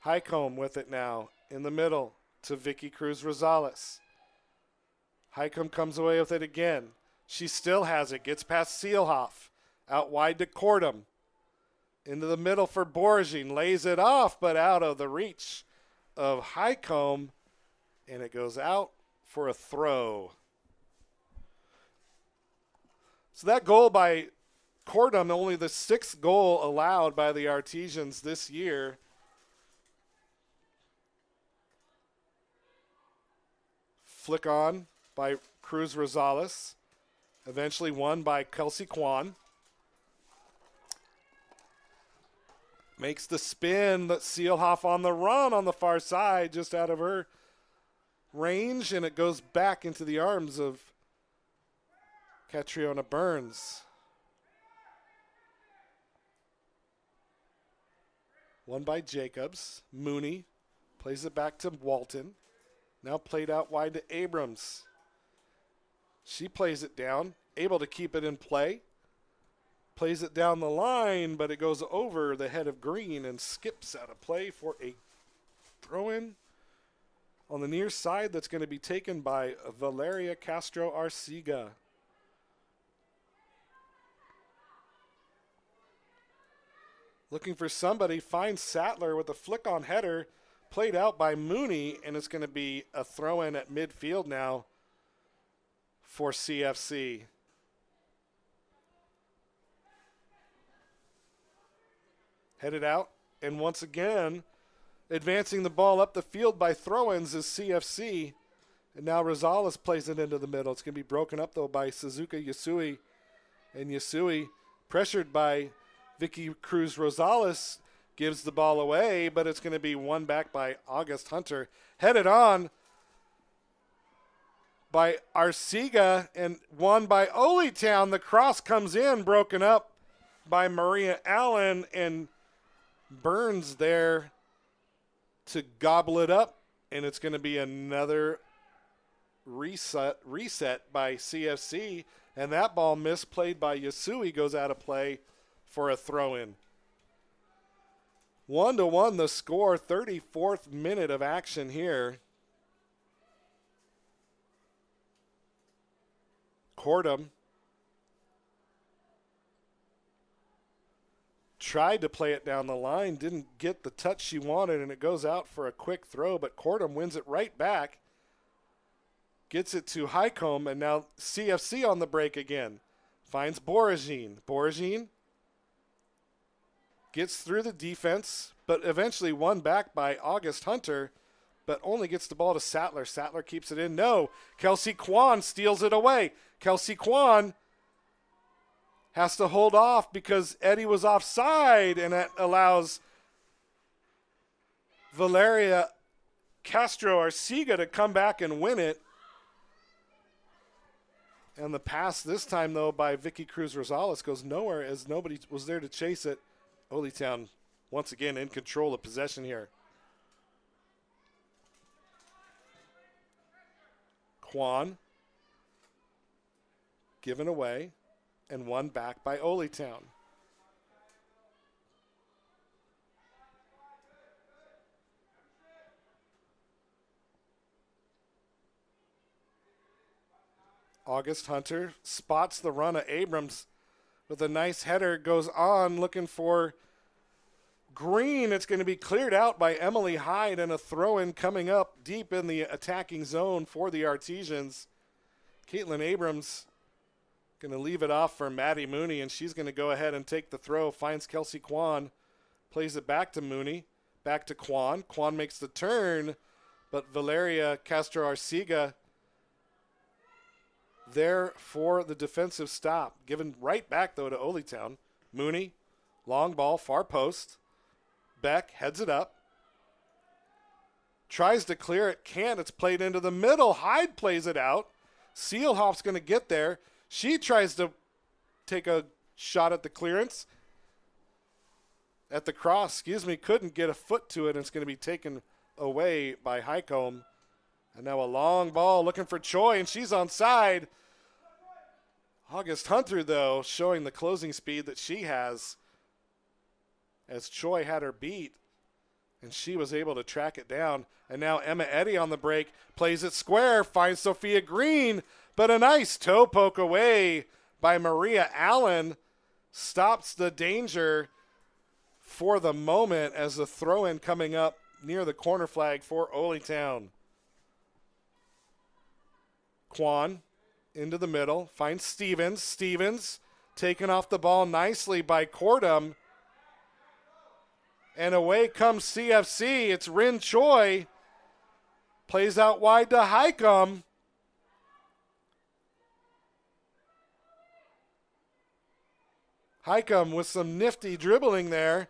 Highcomb with it now in the middle to Vicky Cruz Rosales. Highcomb comes away with it again. She still has it. Gets past Seelhoff. Out wide to Cordum. Into the middle for Boragine. Lays it off, but out of the reach of Highcomb. And it goes out for a throw. So that goal by Cordum, only the 6th goal allowed by the Artesians this year. Flick on by Cruz Rosales. Eventually won by Kelsey Kwan. Makes the spin. Seelhoff on the run on the far side, just out of her range, and it goes back into the arms of Catriona Burns. Won by Jacobs. Mooney plays it back to Walton. Now played out wide to Abrams. She plays it down, able to keep it in play. Plays it down the line, but it goes over the head of Green and skips out of play for a throw-in on the near side that's going to be taken by Valeria Castro Arcega. Looking for somebody, finds Sattler with a flick-on header, played out by Mooney, and it's going to be a throw-in at midfield now for CFC. Headed out, and once again, advancing the ball up the field by throw-ins is CFC. And now Rosales plays it into the middle. It's going to be broken up, though, by Suzuka Yasui. And Yasui, pressured by Vicky Cruz Rosales, gives the ball away, but it's going to be won back by August Hunter. Headed on by Arcega and won by Oly Town. The cross comes in, broken up by Maria Allen, and Burns there to gobble it up, and it's going to be another reset by CFC, and that ball misplayed by Yasui goes out of play for a throw-in. 1-1 the score, 34th minute of action here. Cordum tried to play it down the line, didn't get the touch she wanted, and it goes out for a quick throw, but Cordum wins it right back. Gets it to Highcombe, and now CFC on the break again. Finds Boragine. Boragine gets through the defense, but eventually won back by August Hunter, but only gets the ball to Sattler. Sattler keeps it in. No, Kelsey Kwan steals it away. Kelsey Kwan has to hold off because Eddie was offside, and that allows Valeria Castro Arcega to come back and win it. And the pass this time, though, by Vicky Cruz Rosales goes nowhere as nobody was there to chase it. Oly Town once again in control of possession here. Kwan given away and won back by Oly Town. August Hunter spots the run of Abrams with a nice header, goes on looking for Green. It's going to be cleared out by Emily Hyde, and a throw-in coming up deep in the attacking zone for the Artesians. Caitlin Abrams going to leave it off for Maddie Mooney, and she's going to go ahead and take the throw, finds Kelsey Kwan, plays it back to Mooney, back to Kwan. Kwan makes the turn, but Valeria Castro Arcega there for the defensive stop. Given right back, though, to Oly Town. Mooney, long ball, far post. Beck heads it up. Tries to clear it, can't. It's played into the middle. Hyde plays it out. Seelhoff's going to get there. She tries to take a shot at the clearance. At the cross, couldn't get a foot to it, and it's going to be taken away by Highcombe. And now a long ball looking for Choi, and she's onside. August Hunter, though, showing the closing speed that she has, as Choi had her beat, and she was able to track it down. And now Emma Eddy on the break, plays it square, finds Sophia Green, but a nice toe poke away by Maria Allen stops the danger for the moment as the throw-in coming up near the corner flag for Oly Town. Kwan into the middle, finds Stevens. Stevens taken off the ball nicely by Cordum. And away comes CFC. It's Rin Choi. Plays out wide to Highcombe. Highcombe with some nifty dribbling there.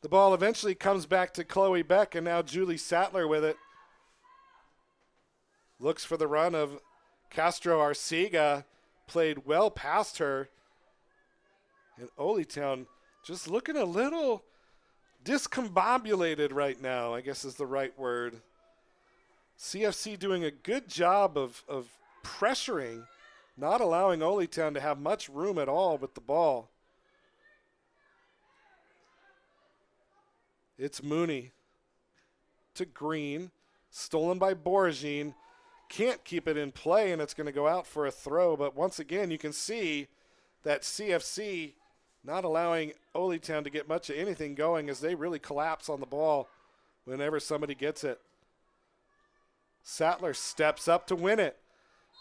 The ball eventually comes back to Chloe Beck, and now Julie Sattler with it. Looks for the run of Castro Arcega, played well past her. And Oly Town just looking a little discombobulated right now, I guess is the right word. CFC doing a good job of pressuring, not allowing Oly Town to have much room at all with the ball. It's Mooney to Green, stolen by Boragine. Can't keep it in play, and it's going to go out for a throw. But once again, you can see that CFC not allowing Oly Town to get much of anything going as they really collapse on the ball whenever somebody gets it. Sattler steps up to win it.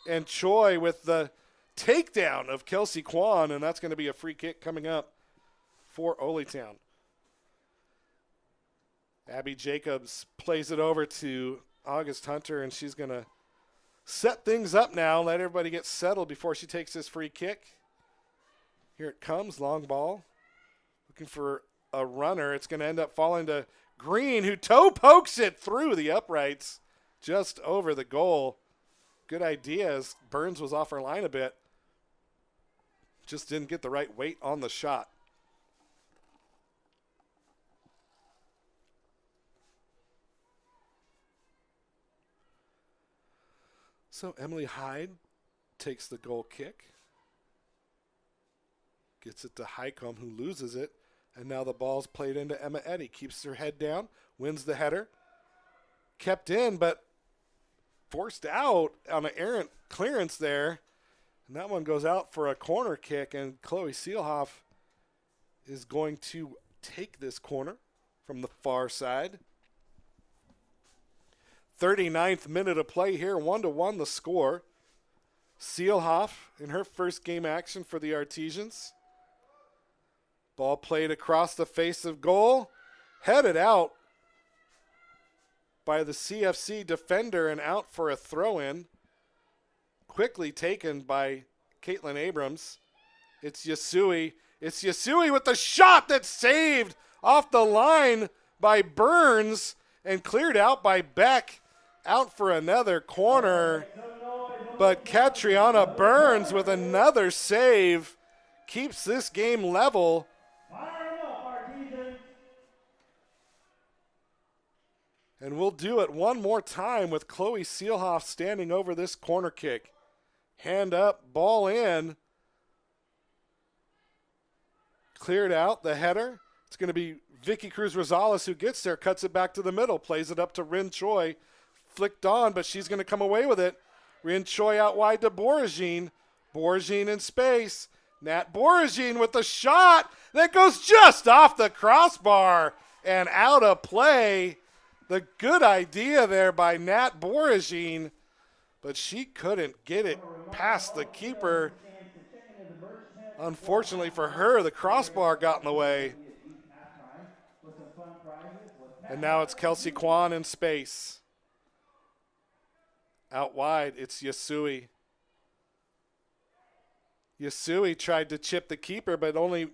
And Choi with the takedown of Kelsey Kwan, and that's going to be a free kick coming up for Oly Town. Abby Jacobs plays it over to August Hunter, and she's going to set things up now, let everybody get settled before she takes this free kick. Here it comes, long ball. Looking for a runner. It's going to end up falling to Green, who toe pokes it through the uprights just over the goal. Good idea as Burns was off her line a bit. Just didn't get the right weight on the shot. So Emily Hyde takes the goal kick. Gets it to Highcomb, who loses it. And now the ball's played into Emma Eddy. Keeps her head down, wins the header. Kept in, but forced out on an errant clearance there. And that one goes out for a corner kick, and Chloe Seelhoff is going to take this corner from the far side. 39th minute of play here, 1-1 the score. Seelhoff in her first game action for the Artesians. Ball played across the face of goal, headed out by the CFC defender and out for a throw-in. Quickly taken by Caitlin Abrams. It's Yasui. It's Yasui with the shot that's saved off the line by Burns and cleared out by Beck. Out for another corner. But Catriona Burns with another save keeps this game level. And we'll do it one more time with Chloe Seelhoff standing over this corner kick. Hand up, ball in. Cleared out, the header. It's going to be Vicky Cruz Rosales who gets there, cuts it back to the middle, plays it up to Rin Choi. Flicked on, but she's going to come away with it. Rin Choi out wide to Boragine. Boragine in space. Nat Boragine with the shot that goes just off the crossbar and out of play. The good idea there by Nat Boragine, but she couldn't get it past the keeper. Unfortunately for her, the crossbar got in the way. And now it's Kelsey Kwan in space. Out wide, it's Yasui. Yasui tried to chip the keeper, but only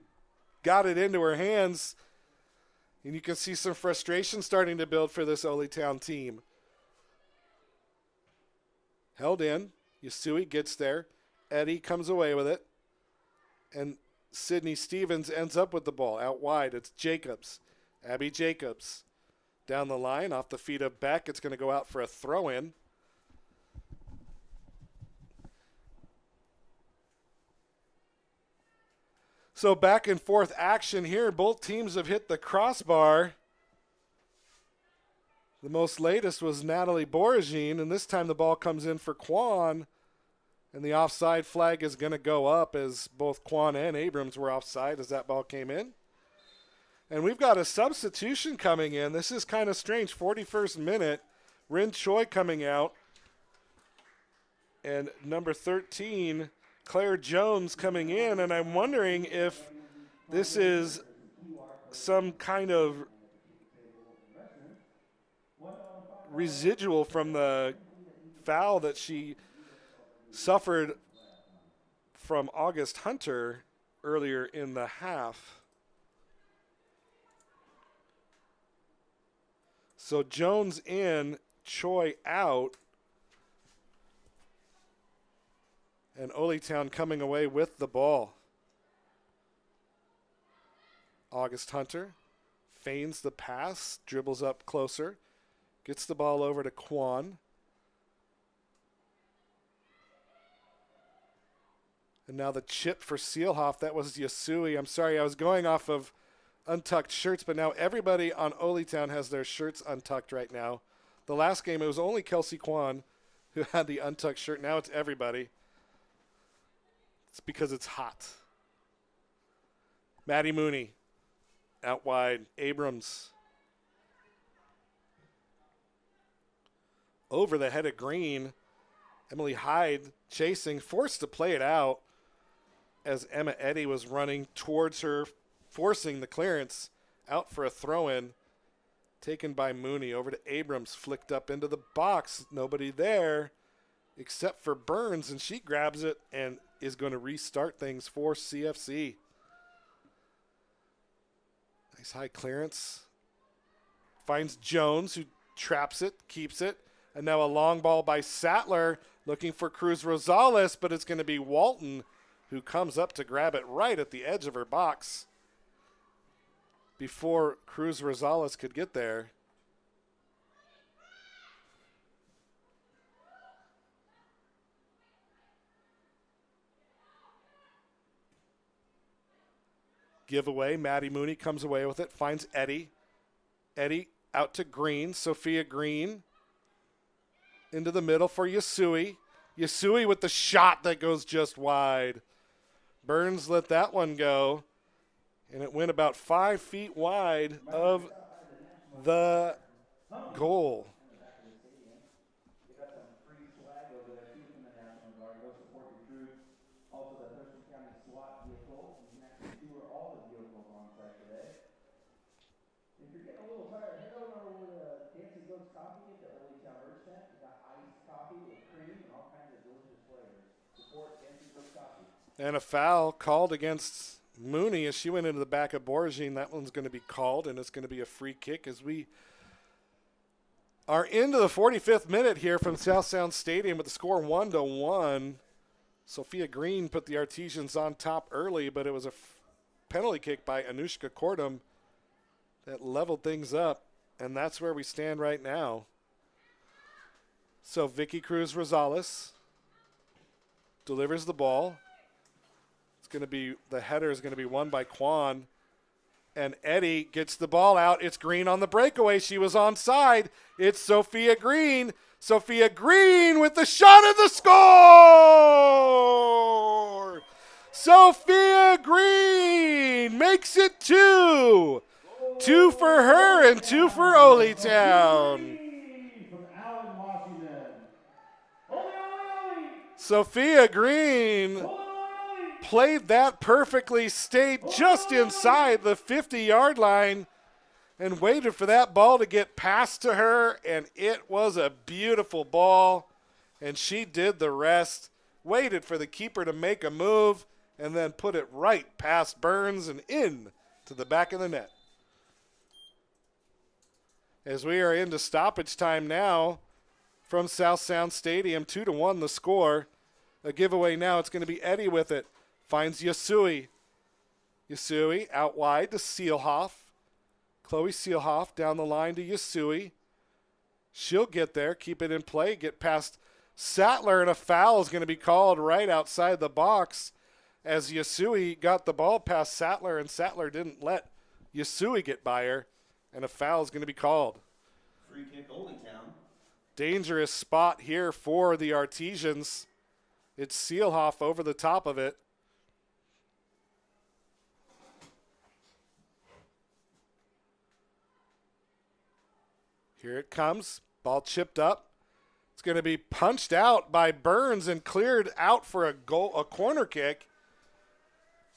got it into her hands. And you can see some frustration starting to build for this Oly Town team. Held in. Yasui gets there. Eddy comes away with it. And Sydney Stevens ends up with the ball. Out wide, it's Jacobs. Abby Jacobs. Down the line, off the feet of Beck. It's going to go out for a throw-in. So back and forth action here. Both teams have hit the crossbar. The most latest was Natalie Boragine, and this time the ball comes in for Kwan, and the offside flag is going to go up as both Kwan and Abrams were offside as that ball came in. And we've got a substitution coming in. This is kind of strange. 41st minute, Rin Choi coming out, and number 13, Claire Jones coming in, and I'm wondering if this is some kind of residual from the foul that she suffered from August Hunter earlier in the half. So Jones in, Choi out. And Oly Town coming away with the ball. August Hunter feigns the pass, dribbles up closer, gets the ball over to Kwan. And now the chip for Seelhoff. That was Yasui. I'm sorry, I was going off of untucked shirts, but now everybody on Oly Town has their shirts untucked right now. The last game, it was only Kelsey Kwan who had the untucked shirt. Now it's everybody. It's because it's hot. Maddie Mooney out wide. Abrams over the head of Green. Emily Hyde chasing, forced to play it out as Emma Eddy was running towards her, forcing the clearance out for a throw-in. Taken by Mooney over to Abrams, flicked up into the box. Nobody there except for Burns, and she grabs it and is going to restart things for CFC. Nice high clearance. Finds Jones, who traps it, keeps it. And now a long ball by Sattler looking for Cruz Rosales, but it's going to be Walton who comes up to grab it right at the edge of her box before Cruz Rosales could get there. Giveaway. Maddie Mooney comes away with it, finds Eddie. Eddie out to Green. Sophia Green into the middle for Yasui. Yasui with the shot that goes just wide. Burns let that one go, and it went about 5 feet wide of the goal. If you're getting a little tired, head on over to Fancy Goats Coffee at the Oly Town Women. We got iced coffee with cream and all kinds of delicious flavors. Support Fancy Goats Coffee. And a foul called against Mooney as she went into the back of Borgine. That one's going to be called, and it's going to be a free kick as we are into the 45th minute here from South Sound Stadium with the score 1-1. Sophia Green put the Artesians on top early, but it was a penalty kick by Anushka Kordum that leveled things up, and that's where we stand right now. So Vicky Cruz Rosales delivers the ball. It's going to be, the header is going to be won by Kwan, and Eddie gets the ball out. It's Green on the breakaway. She was onside. It's Sophia Green. Sophia Green with the shot and the score! Sophia Green makes it 2. 2 for her and 2 for Oly Town. Sophia Green played that perfectly, stayed just inside the 50-yard line and waited for that ball to get passed to her, and it was a beautiful ball, and she did the rest, waited for the keeper to make a move, and then put it right past Burns and in to the back of the net. As we are into stoppage time now from South Sound Stadium, 2-1 the score. A giveaway now. It's going to be Eddie with it. Finds Yasui. Yasui out wide to Seelhoff. Chloe Seelhoff down the line to Yasui. She'll get there, keep it in play, get past Sattler, and a foul is going to be called right outside the box as Yasui got the ball past Sattler, and Sattler didn't let Yasui get by her. And a foul is going to be called. Free kick, Oly Town. Dangerous spot here for the Artesians. It's Seelhoff over the top of it. Here it comes. Ball chipped up. It's going to be punched out by Burns and cleared out for a corner kick.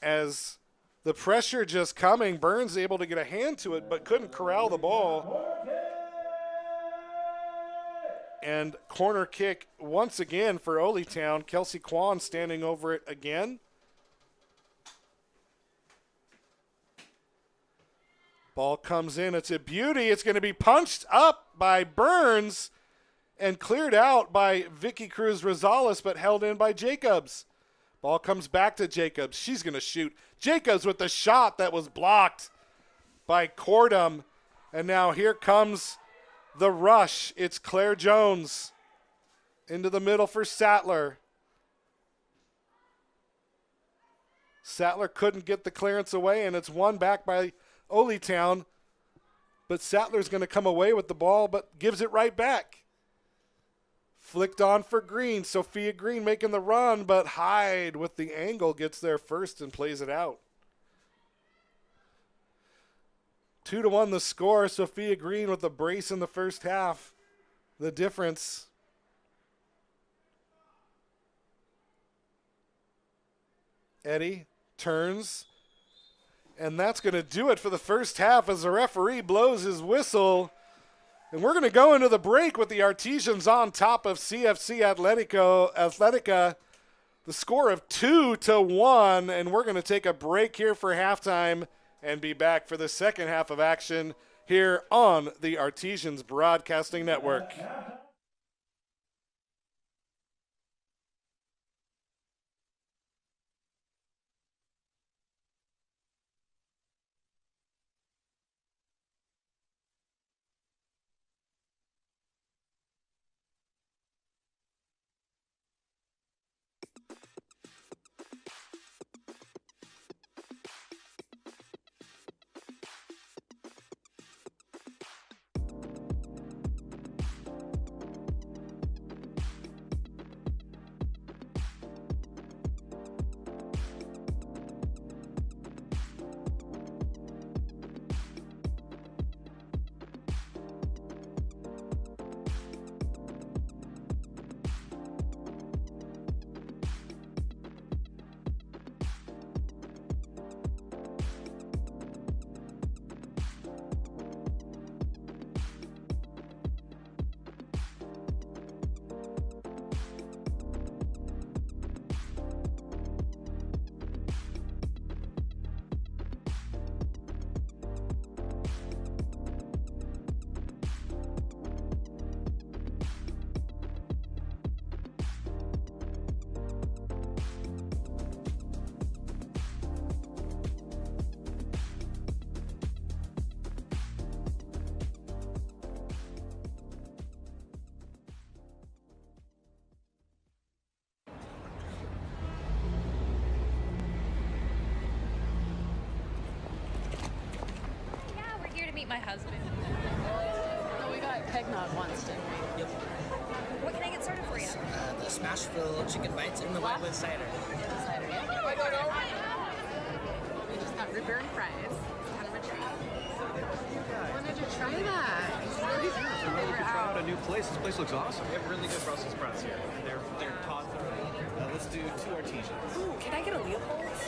As the pressure just coming, Burns able to get a hand to it but couldn't corral the ball. And corner kick once again for Oly Town. Kelsey Kwan standing over it again. Ball comes in. It's a beauty. It's going to be punched up by Burns and cleared out by Vicky Cruz Rosales, but held in by Jacobs. Ball comes back to Jacobs. She's going to shoot. Jacobs with the shot that was blocked by Kordum. And now here comes the rush. It's Claire Jones into the middle for Sattler. Sattler couldn't get the clearance away, and it's won back by Oly Town. But Sattler's going to come away with the ball, but gives it right back. Flicked on for Green. Sophia Green making the run, but Hyde with the angle gets there first and plays it out. 2-1 the score. Sophia Green with the brace in the first half. The difference. Eddie turns. And that's going to do it for the first half as the referee blows his whistle. And we're going to go into the break with the Artesians on top of CFC Atletica. The score of 2-1, and we're going to take a break here for halftime and be back for the second half of action here on the Artesians Broadcasting Network. my husband. No, we got eggnog once, didn't we? Yep. What can I get started for you? The smash fill chicken bites and the white with cider. Cider, yeah. We just got root beer and fries. It's kind of a treat. When did you try that? Really good try out a new place. This place looks awesome. We have really good Brussels sprouts here. They're taught thoroughly. Let's do 2 artesians. Ooh, can I get a Leopold's?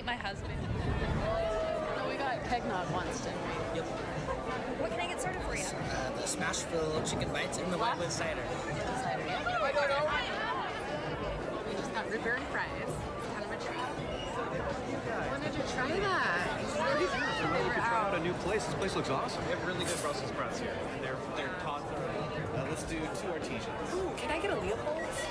My husband. No, we got Kegnog once, didn't we? Yep. What can I get started for you? The smash fill chicken bites and the white with cider. Cider, yeah. We just got root beer and fries. It's kind of a treat. Wanted to try that. We could try out a new place. This place looks awesome. We have really good Brussels sprouts here, and they're taught thoroughly. Let's do 2 artesians. Ooh, can I get a Leopold's?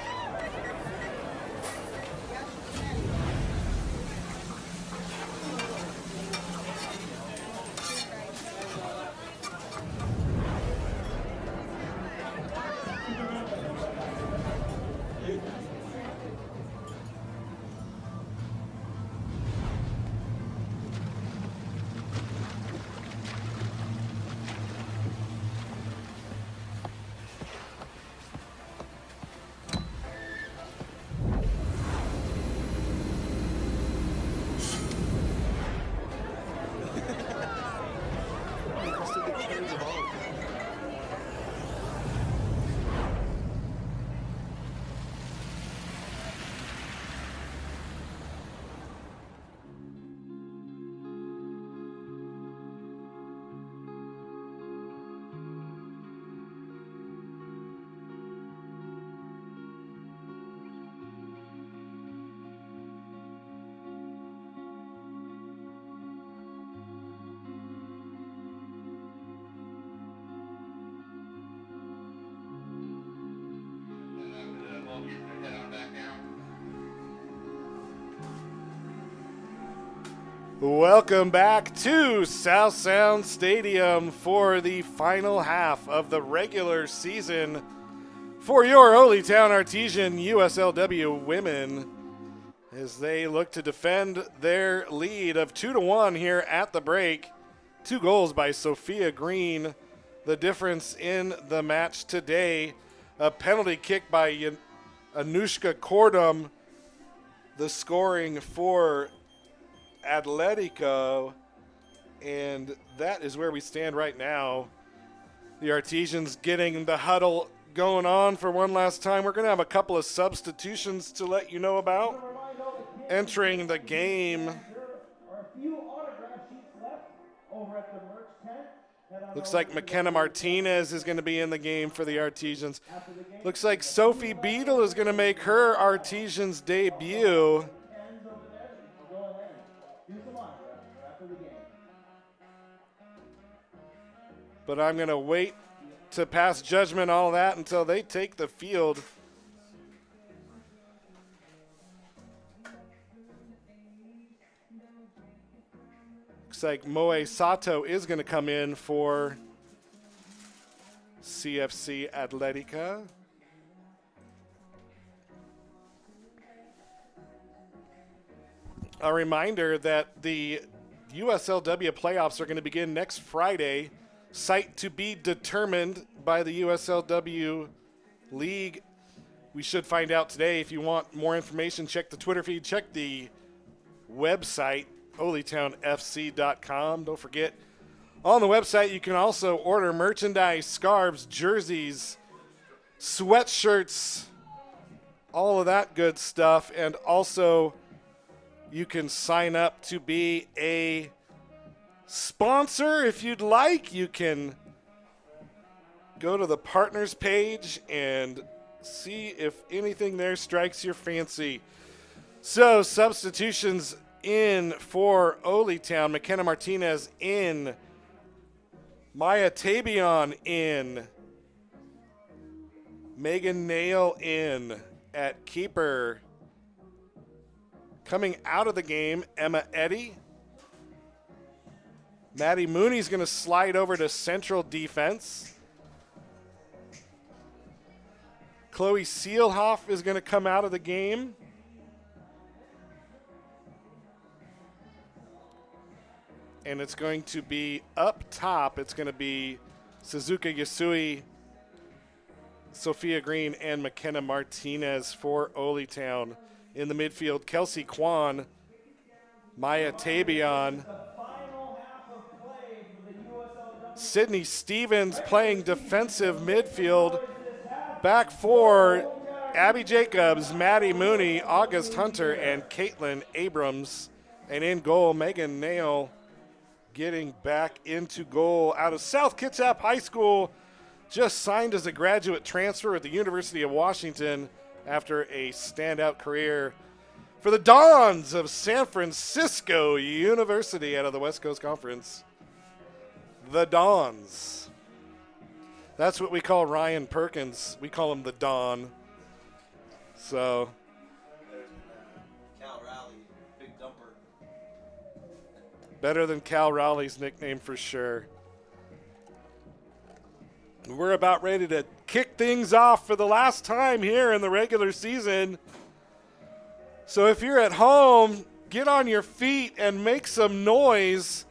Welcome back to South Sound Stadium for the final half of the regular season for your Oly Town Artesian USL W Women as they look to defend their lead of 2-1 here at the break. 2 goals by Sophia Green. The difference in the match today, a penalty kick by Anushka Kordum. The scoring for Atletica, and that is where we stand right now. The Artesians getting the huddle going on for one last time. We're going to have a couple of substitutions to let you know about. Entering the game, There are a few autograph sheets left over at the merch tent. looks like McKenna Martinez is going to be in the game for the Artesians. Looks like Sophie Beadle is going to make her Artesians debut. But I'm going to wait to pass judgment on all that until they take the field. Looks like Moe Sato is going to come in for CFC Atletica. A reminder that the USLW playoffs are going to begin next Friday. Site to be determined by the USLW League. We should find out today. If you want more information, check the Twitter feed, check the website, olytownfc.com. Don't forget, on the website, you can also order merchandise, scarves, jerseys, sweatshirts, all of that good stuff. And also, you can sign up to be a sponsor if you'd like. You can go to the partners page and see if anything there strikes your fancy. So substitutions in for Oly Town: McKenna Martinez in, Maya Tabion in, Megan Nail in at keeper. Coming out of the game, Emma Eddy. Maddie Mooney's going to slide over to central defense. Chloe Seelhoff is going to come out of the game. And it's going to be up top. It's going to be Suzuka Yasui, Sophia Green, and McKenna Martinez for Oly Town. In the midfield, Kelsey Kwan, Maya Tabion, Sydney Stevens playing defensive midfield. Back four, Abby Jacobs, Maddie Mooney, August Hunter, and Caitlin Abrams And in goal, Megan Nail getting back into goal out of South Kitsap High School. Just signed as a graduate transfer at the University of Washington after a standout career for the Dons of San Francisco University out of the West Coast Conference. The Dons. That's what we call Ryan Perkins. We call him the Don. So, Cal Raleigh, big dumper. better than Cal Raleigh's nickname for sure. We're about ready to kick things off for the last time here in the regular season. So if you're at home, get on your feet and make some noise.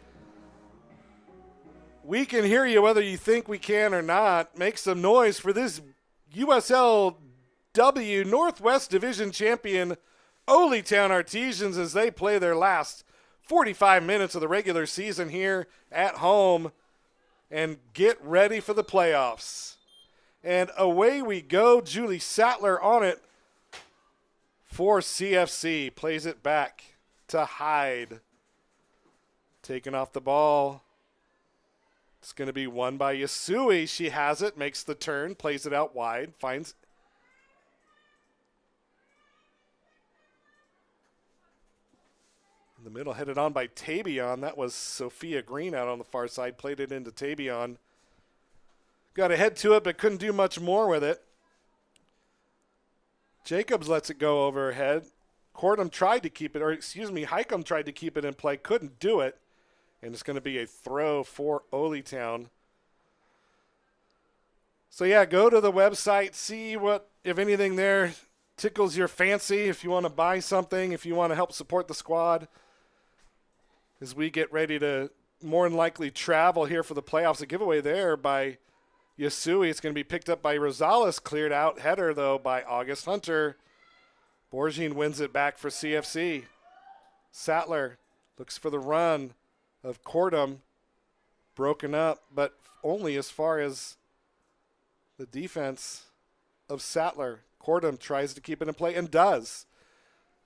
We can hear you whether you think we can or not. Make some noise for this USL W Northwest Division champion Oly Town Artesians as they play their last 45 minutes of the regular season here at home and get ready for the playoffs. And away we go. Julie Sattler on it for CFC. Plays it back to Hyde. Taking off the ball. It's going to be won by Yasui. She has it, makes the turn, plays it out wide, finds in the middle, headed on by Tabion. That was Sophia Green out on the far side, played it into Tabion. Got a head to it, but couldn't do much more with it. Jacobs lets it go over her head. Cordham tried to keep it, Highcombe tried to keep it in play, couldn't do it. And it's going to be a throw for Oly Town. So, yeah, go to the website, see what, if anything there tickles your fancy, if you want to buy something, if you want to help support the squad. As we get ready to more than likely travel here for the playoffs. A giveaway there by Yasui. It's going to be picked up by Rosales. Cleared out header, though, by August Hunter. Borgine wins it back for CFC. Sattler looks for the run of Cordham, broken up, but only as far as the defense of Sattler. Cordham tries to keep it in play and does.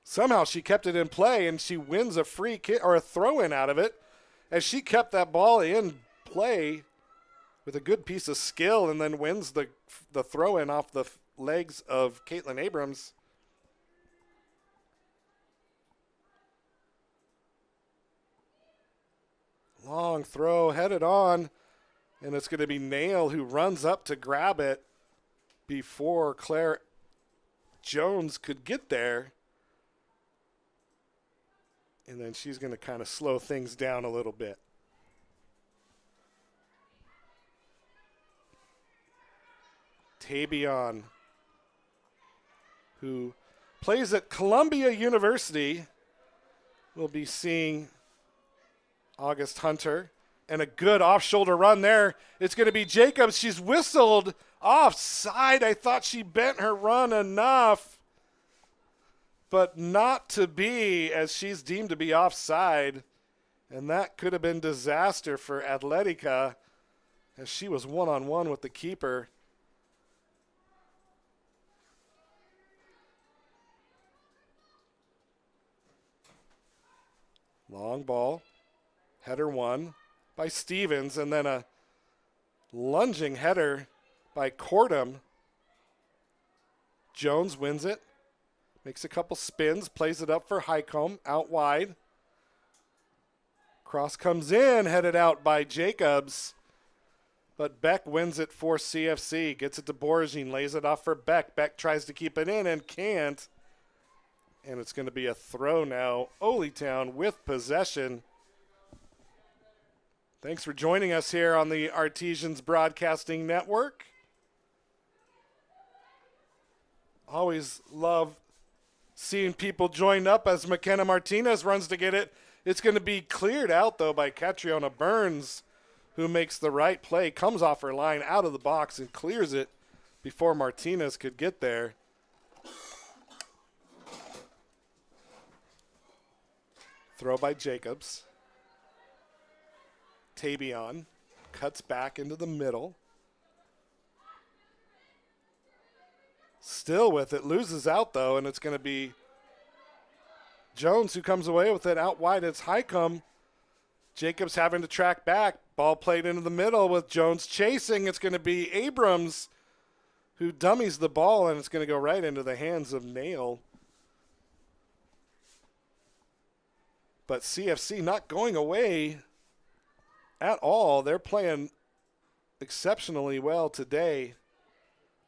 Somehow she kept it in play and she wins a free kick or a throw-in out of it as she kept that ball in play with a good piece of skill and then wins the throw-in off the legs of Caitlin Abrams. Long throw, headed on, and it's going to be Nail who runs up to grab it before Claire Jones could get there. And then she's going to kind of slow things down a little bit. Tabion, who plays at Columbia University, will be seeing August Hunter, and a good off-shoulder run there. It's going to be Jacobs. She's whistled offside. I thought she bent her run enough, but not to be, as she's deemed to be offside. And that could have been disaster for Atletica as she was one-on-one with the keeper. Long ball. Header won by Stevens, and then a lunging header by Cordham. Jones wins it, makes a couple spins, plays it up for Highcombe, out wide. Cross comes in, headed out by Jacobs, but Beck wins it for CFC, gets it to Borgine, lays it off for Beck. Beck tries to keep it in and can't, and it's going to be a throw now. Oly Town with possession. Thanks for joining us here on the Artesians Broadcasting Network. Always love seeing people join up as McKenna Martinez runs to get it. It's going to be cleared out, though, by Catriona Burns, who makes the right play, comes off her line out of the box and clears it before Martinez could get there. Throw by Jacobs. Tabion cuts back into the middle. Still with it, loses out though, and it's going to be Jones who comes away with it. Out wide, it's Highcombe. Jacobs having to track back. Ball played into the middle with Jones chasing. It's going to be Abrams who dummies the ball, and it's going to go right into the hands of Nail. But CFC not going away at all. They're playing exceptionally well today.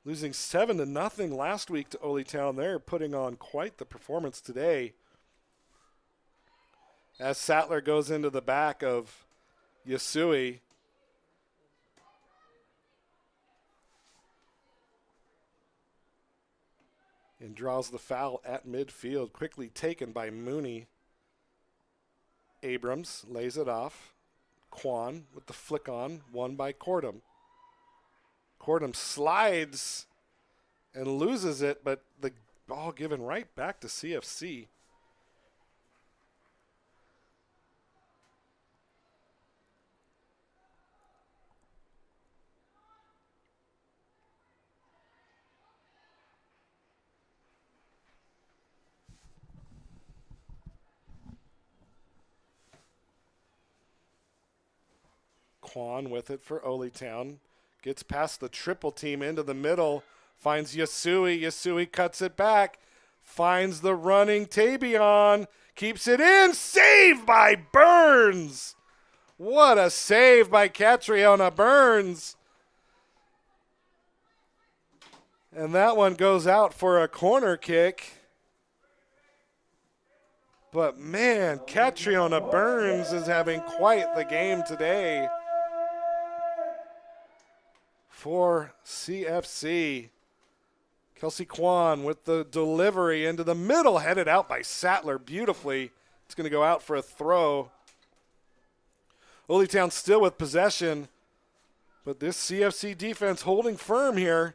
Losing 7-0 last week to Oly Town. They're putting on quite the performance today. As Sattler goes into the back of Yasui. And draws the foul at midfield. Quickly taken by Mooney. Abrams lays it off. Quan with the flick on, won by Cordum. Cordum slides and loses it, but the ball given right back to CFC. Quan with it for Oly Town. Gets past the triple team into the middle. Finds Yasui. Yasui cuts it back. Finds the running Tabion. Keeps it in. Saved by Burns. What a save by Catriona Burns. And that one goes out for a corner kick. But man, Catriona Burns is having quite the game today for CFC. Kelsey Kwan with the delivery into the middle, headed out by Sattler beautifully. It's going to go out for a throw. Oly Town still with possession, but this CFC defense holding firm here.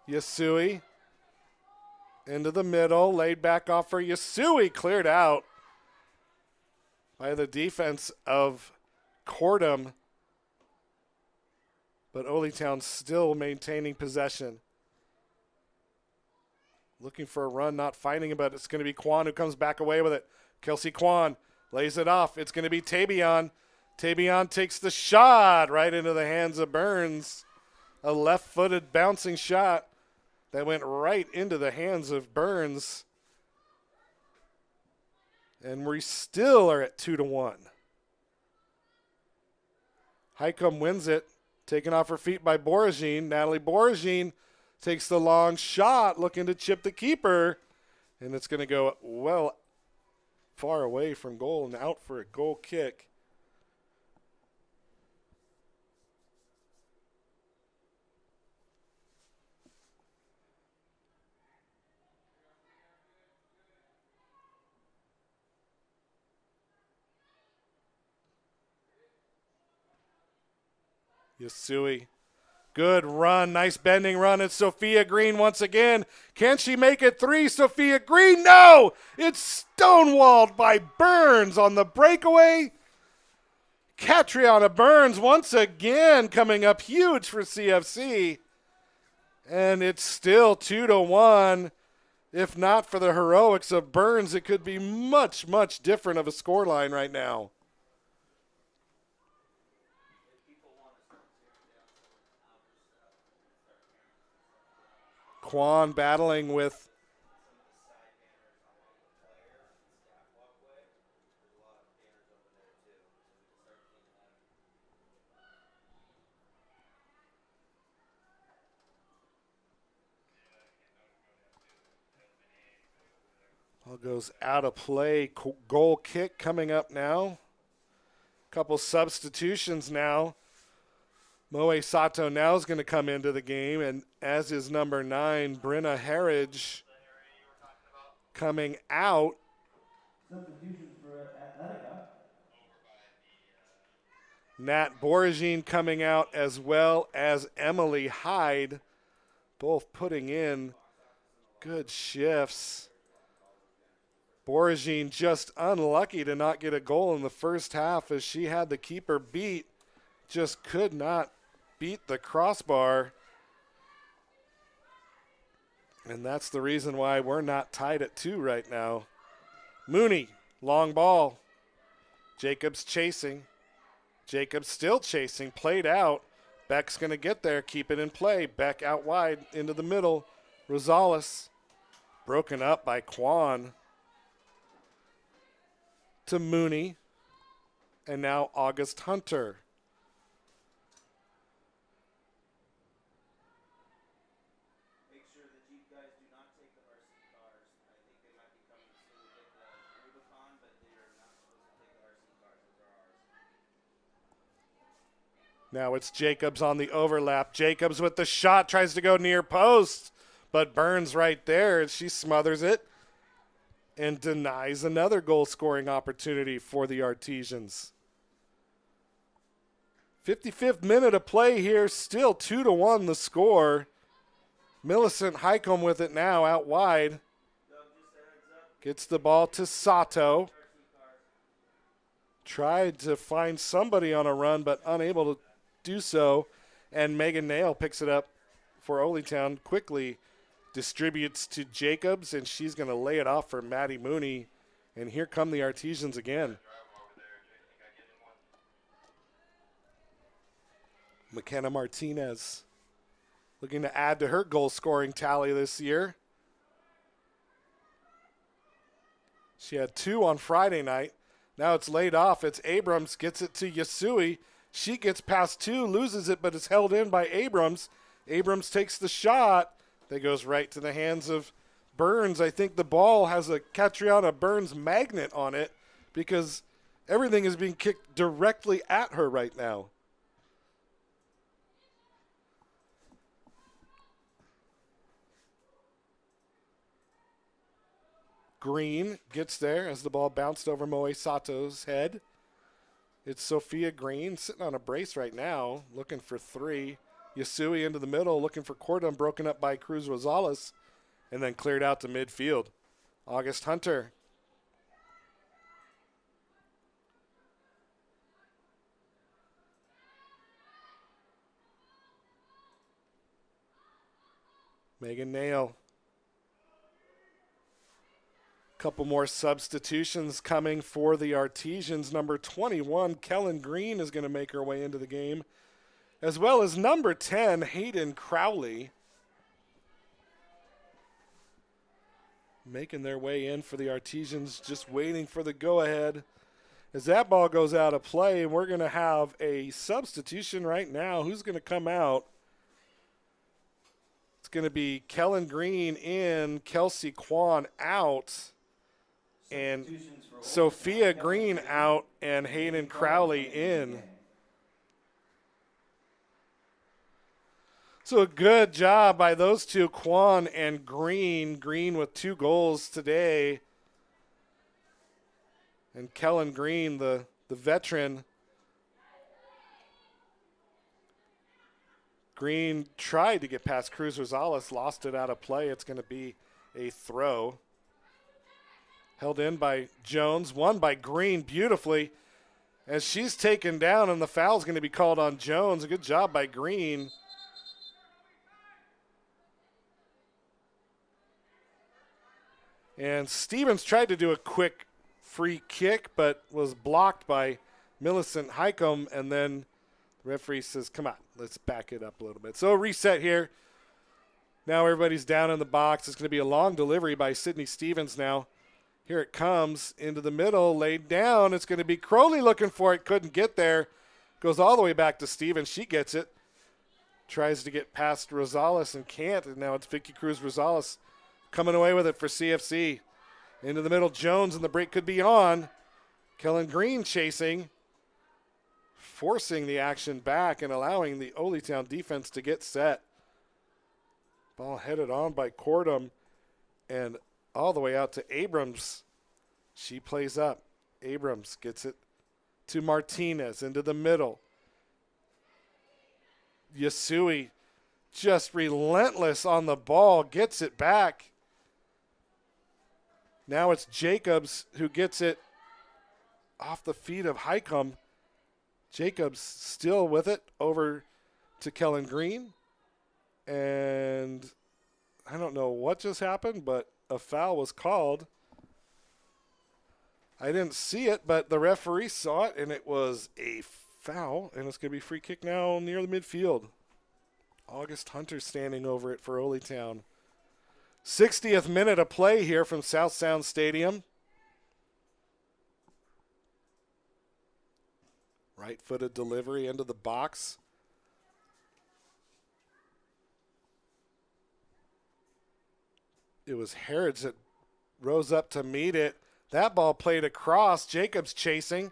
Yasui into the middle, laid back off for Yasui, cleared out by the defense of Cordum. But Oly Town still maintaining possession. Looking for a run, not finding it, but it's going to be Quan who comes back away with it. Kelsey Quan lays it off. It's going to be Tabion. Tabion takes the shot right into the hands of Burns. A left-footed bouncing shot that went right into the hands of Burns. And we still are at 2-1. Highcombe wins it. Taken off her feet by Boragine. Natalie Boragine takes the long shot, looking to chip the keeper. And it's going to go well far away from goal and out for a goal kick. Yasui. Good run. Nice bending run. It's Sophia Green once again. Can she make it three? Sophia Green. No! It's stonewalled by Burns on the breakaway. Catriona Burns once again coming up huge for CFC. And it's still 2-1. If not for the heroics of Burns, it could be much, much different of a scoreline right now. Quan battling with ball goes out of play. Goal kick coming up now. Couple substitutions now. Moe Sato now is going to come into the game, and as is number 9, Brenna Harridge coming out. Substitutions for Atletica. Nat Boragine coming out, as well as Emily Hyde, both putting in good shifts. Boragine just unlucky to not get a goal in the first half as she had the keeper beat. just could not beat the crossbar. And that's the reason why we're not tied at 2 right now. Mooney, long ball. Jacobs chasing. Jacobs still chasing, played out. Beck's going to get there, keep it in play. Beck out wide into the middle. Rosales broken up by Quan to Mooney. And now August Hunter. Make sure that you guys do not take the RC cars. I think they might be coming soon to get the Rubicon, but they are not supposed to take the RC cars. Those are ours. Now it's Jacobs on the overlap. Jacobs with the shot, tries to go near post, but Burns right there. She smothers it and denies another goal-scoring opportunity for the Artesians. 55th minute of play here, still 2-1 the score. Millicent Highcomb with it now out wide. Gets the ball to Sato. Tried to find somebody on a run, but unable to do so. And Megan Nail picks it up for Oly Town. Quickly distributes to Jacobs, and she's going to lay it off for Maddie Mooney. And here come the Artesians again. McKenna Martinez looking to add to her goal-scoring tally this year. She had 2 on Friday night. Now it's laid off. It's Abrams, gets it to Yasui. She gets past 2, loses it, but is held in by Abrams. Abrams takes the shot. That goes right to the hands of Burns. I think the ball has a Catriona Burns magnet on it because everything is being kicked directly at her right now. Green gets there as the ball bounced over Moe Sato's head. It's Sophia Green sitting on a brace right now, looking for 3. Yasui into the middle, looking for Cordon, broken up by Cruz Rosales, and then cleared out to midfield. August Hunter. Megan Nail. Couple more substitutions coming for the Artesians. Number 21, Kellen Green, is going to make her way into the game, as well as number 10, Hayden Crowley, making their way in for the Artesians, just waiting for the go-ahead as that ball goes out of play. And we're going to have a substitution right now. Who's going to come out? It's going to be Kellen Green in, Kelsey Kwan out, and Sophia Green out, and Hayden Crowley in. So a good job by those two, Kwan and Green. Green with 2 goals today. And Kellen Green, the veteran. Green tried to get past Cruz Rosales, lost it out of play. It's going to be a throw. Held in by Jones, won by Green beautifully as she's taken down, and the foul's going to be called on Jones. A good job by Green. And Stevens tried to do a quick free kick, but was blocked by Millicent Highcomb, and then the referee says, come on, let's back it up a little bit. So a reset here. Now everybody's down in the box. It's going to be a long delivery by Sydney Stevens now. Here it comes into the middle, laid down. It's going to be Crowley looking for it, couldn't get there. Goes all the way back to Stevens. She gets it. Tries to get past Rosales and can't, and now it's Vicky Cruz Rosales coming away with it for CFC. Into the middle, Jones, and the break could be on. Kellen Green chasing, forcing the action back and allowing the Oly Town defense to get set. Ball headed on by Cordum and all the way out to Abrams. She plays up. Abrams gets it to Martinez into the middle. Yasui just relentless on the ball, gets it back. Now it's Jacobs who gets it off the feet of Highcomb. Jacobs still with it over to Kellen Green. And I don't know what just happened, but a foul was called. I didn't see it, but the referee saw it, and it was a foul, and it's going to be free kick now near the midfield. August Hunter standing over it for Oly Town. 60th minute of play here from South Sound Stadium. Right-footed delivery into the box. It was Harrods that rose up to meet it. That ball played across. Jacobs chasing.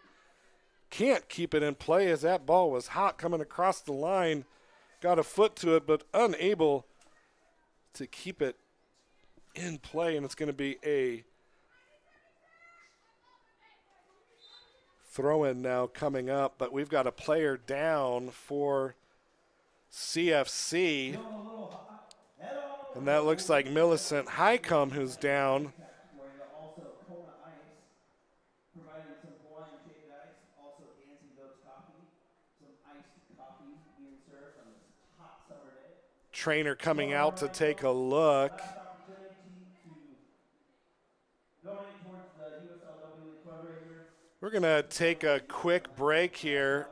Can't keep it in play as that ball was hot coming across the line. Got a foot to it, but unable to keep it in play. And it's going to be a throw-in now coming up. But we've got a player down for CFC. And that looks like Millicent Highcomb who's down. Trainer coming out to take a look. We're going to take a quick break here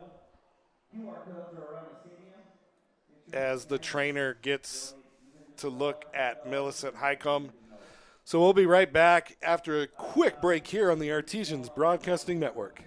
as the trainer gets to look at Millicent Highcomb. So we'll be right back after a quick break here on the Artesians Broadcasting Network.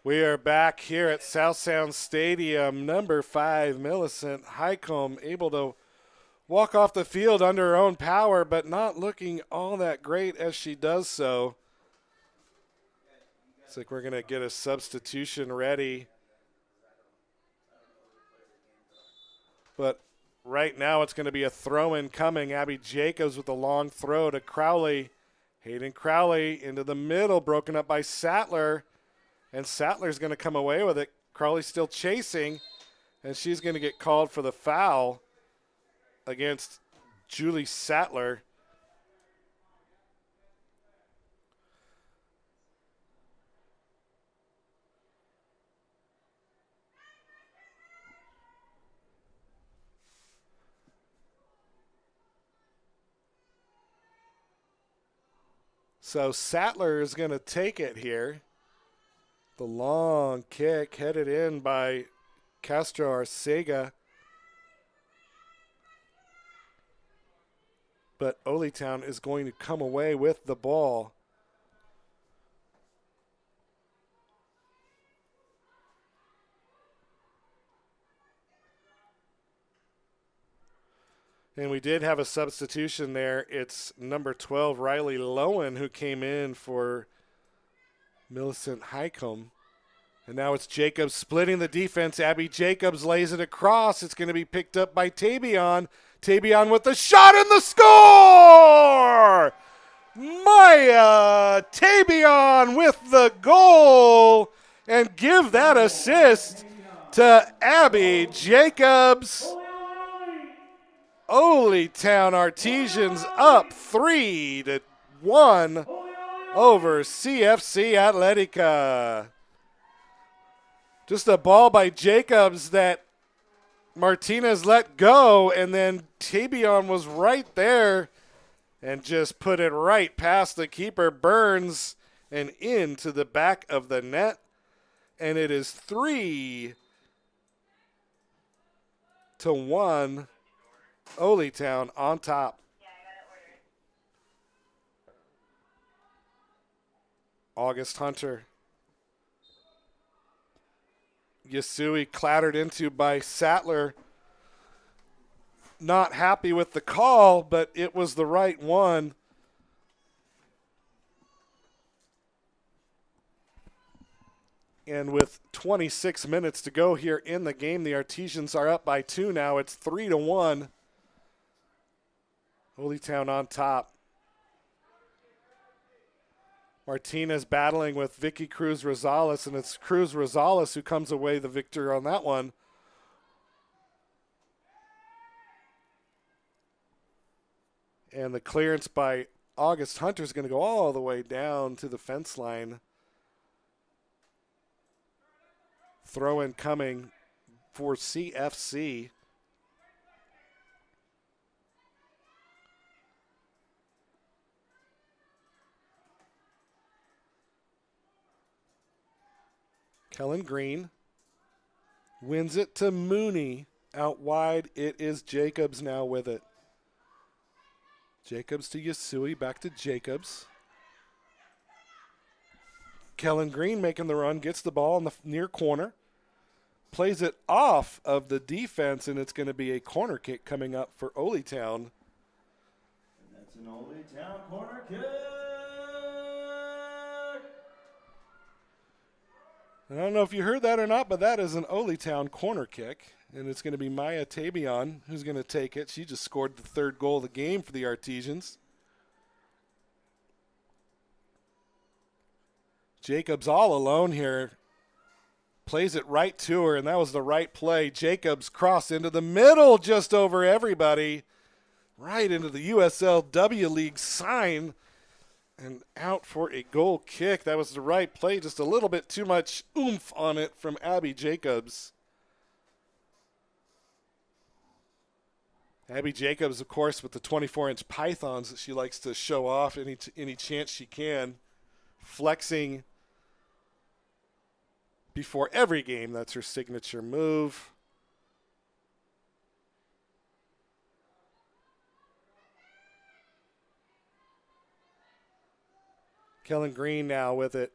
We are back here at South Sound Stadium. Number 5, Millicent Highcomb, able to walk off the field under her own power, but not looking all that great as she does so. Looks like we're going to get a substitution ready. But right now it's going to be a throw-in coming. Abby Jacobs with a long throw to Crowley. Hayden Crowley into the middle, broken up by Sattler. And Sattler's going to come away with it. Crowley's still chasing, and she's going to get called for the foul against Julie Sattler. So Sattler is going to take it here. The long kick headed in by Castro Arcega. But Oly Town is going to come away with the ball. And we did have a substitution there. It's number 12, Riley Lowen, who came in for Millicent Highcomb. And now it's Jacobs splitting the defense. Abby Jacobs lays it across. It's going to be picked up by Tabion. Tabion with the shot and the score! Maya Tabion with the goal. And give that assist to Abby Jacobs. Oly Town Artesians up 3-1 over CFC Atletica. Just a ball by Jacobs that Martinez let go, and then Tabion was right there and just put it right past the keeper, Burns, and into the back of the net. And it is 3-1, Oly Town on top. August Hunter. Yasui clattered into by Sattler. Not happy with the call, but it was the right one. And with 26 minutes to go here in the game, the Artesians are up by 2 now. It's 3-1. Oly Town on top. Martinez battling with Vicky Cruz Rosales, and it's Cruz Rosales who comes away the victor on that one. And the clearance by August Hunter is going to go all the way down to the fence line. Throw in coming for CFC. Kellen Green wins it to Mooney. Out wide, it is Jacobs now with it. Jacobs to Yasui, back to Jacobs. Kellen Green making the run, gets the ball in the near corner. Plays it off of the defense, and it's going to be a corner kick coming up for Oly Town. And that's an Oly Town corner kick. I don't know if you heard that or not, but that is an Oly Town corner kick. And it's going to be Maya Tabion who's going to take it. She just scored the 3rd goal of the game for the Artesians. Jacobs all alone here. Plays it right to her, and that was the right play. Jacobs crossed into the middle just over everybody. Right into the USL W League sign. And out for a goal kick. That was the right play. Just a little bit too much oomph on it from Abby Jacobs. Abby Jacobs, of course, with the 24-inch pythons that she likes to show off any chance she can. Flexing before every game. That's her signature move. Kellen Green now with it.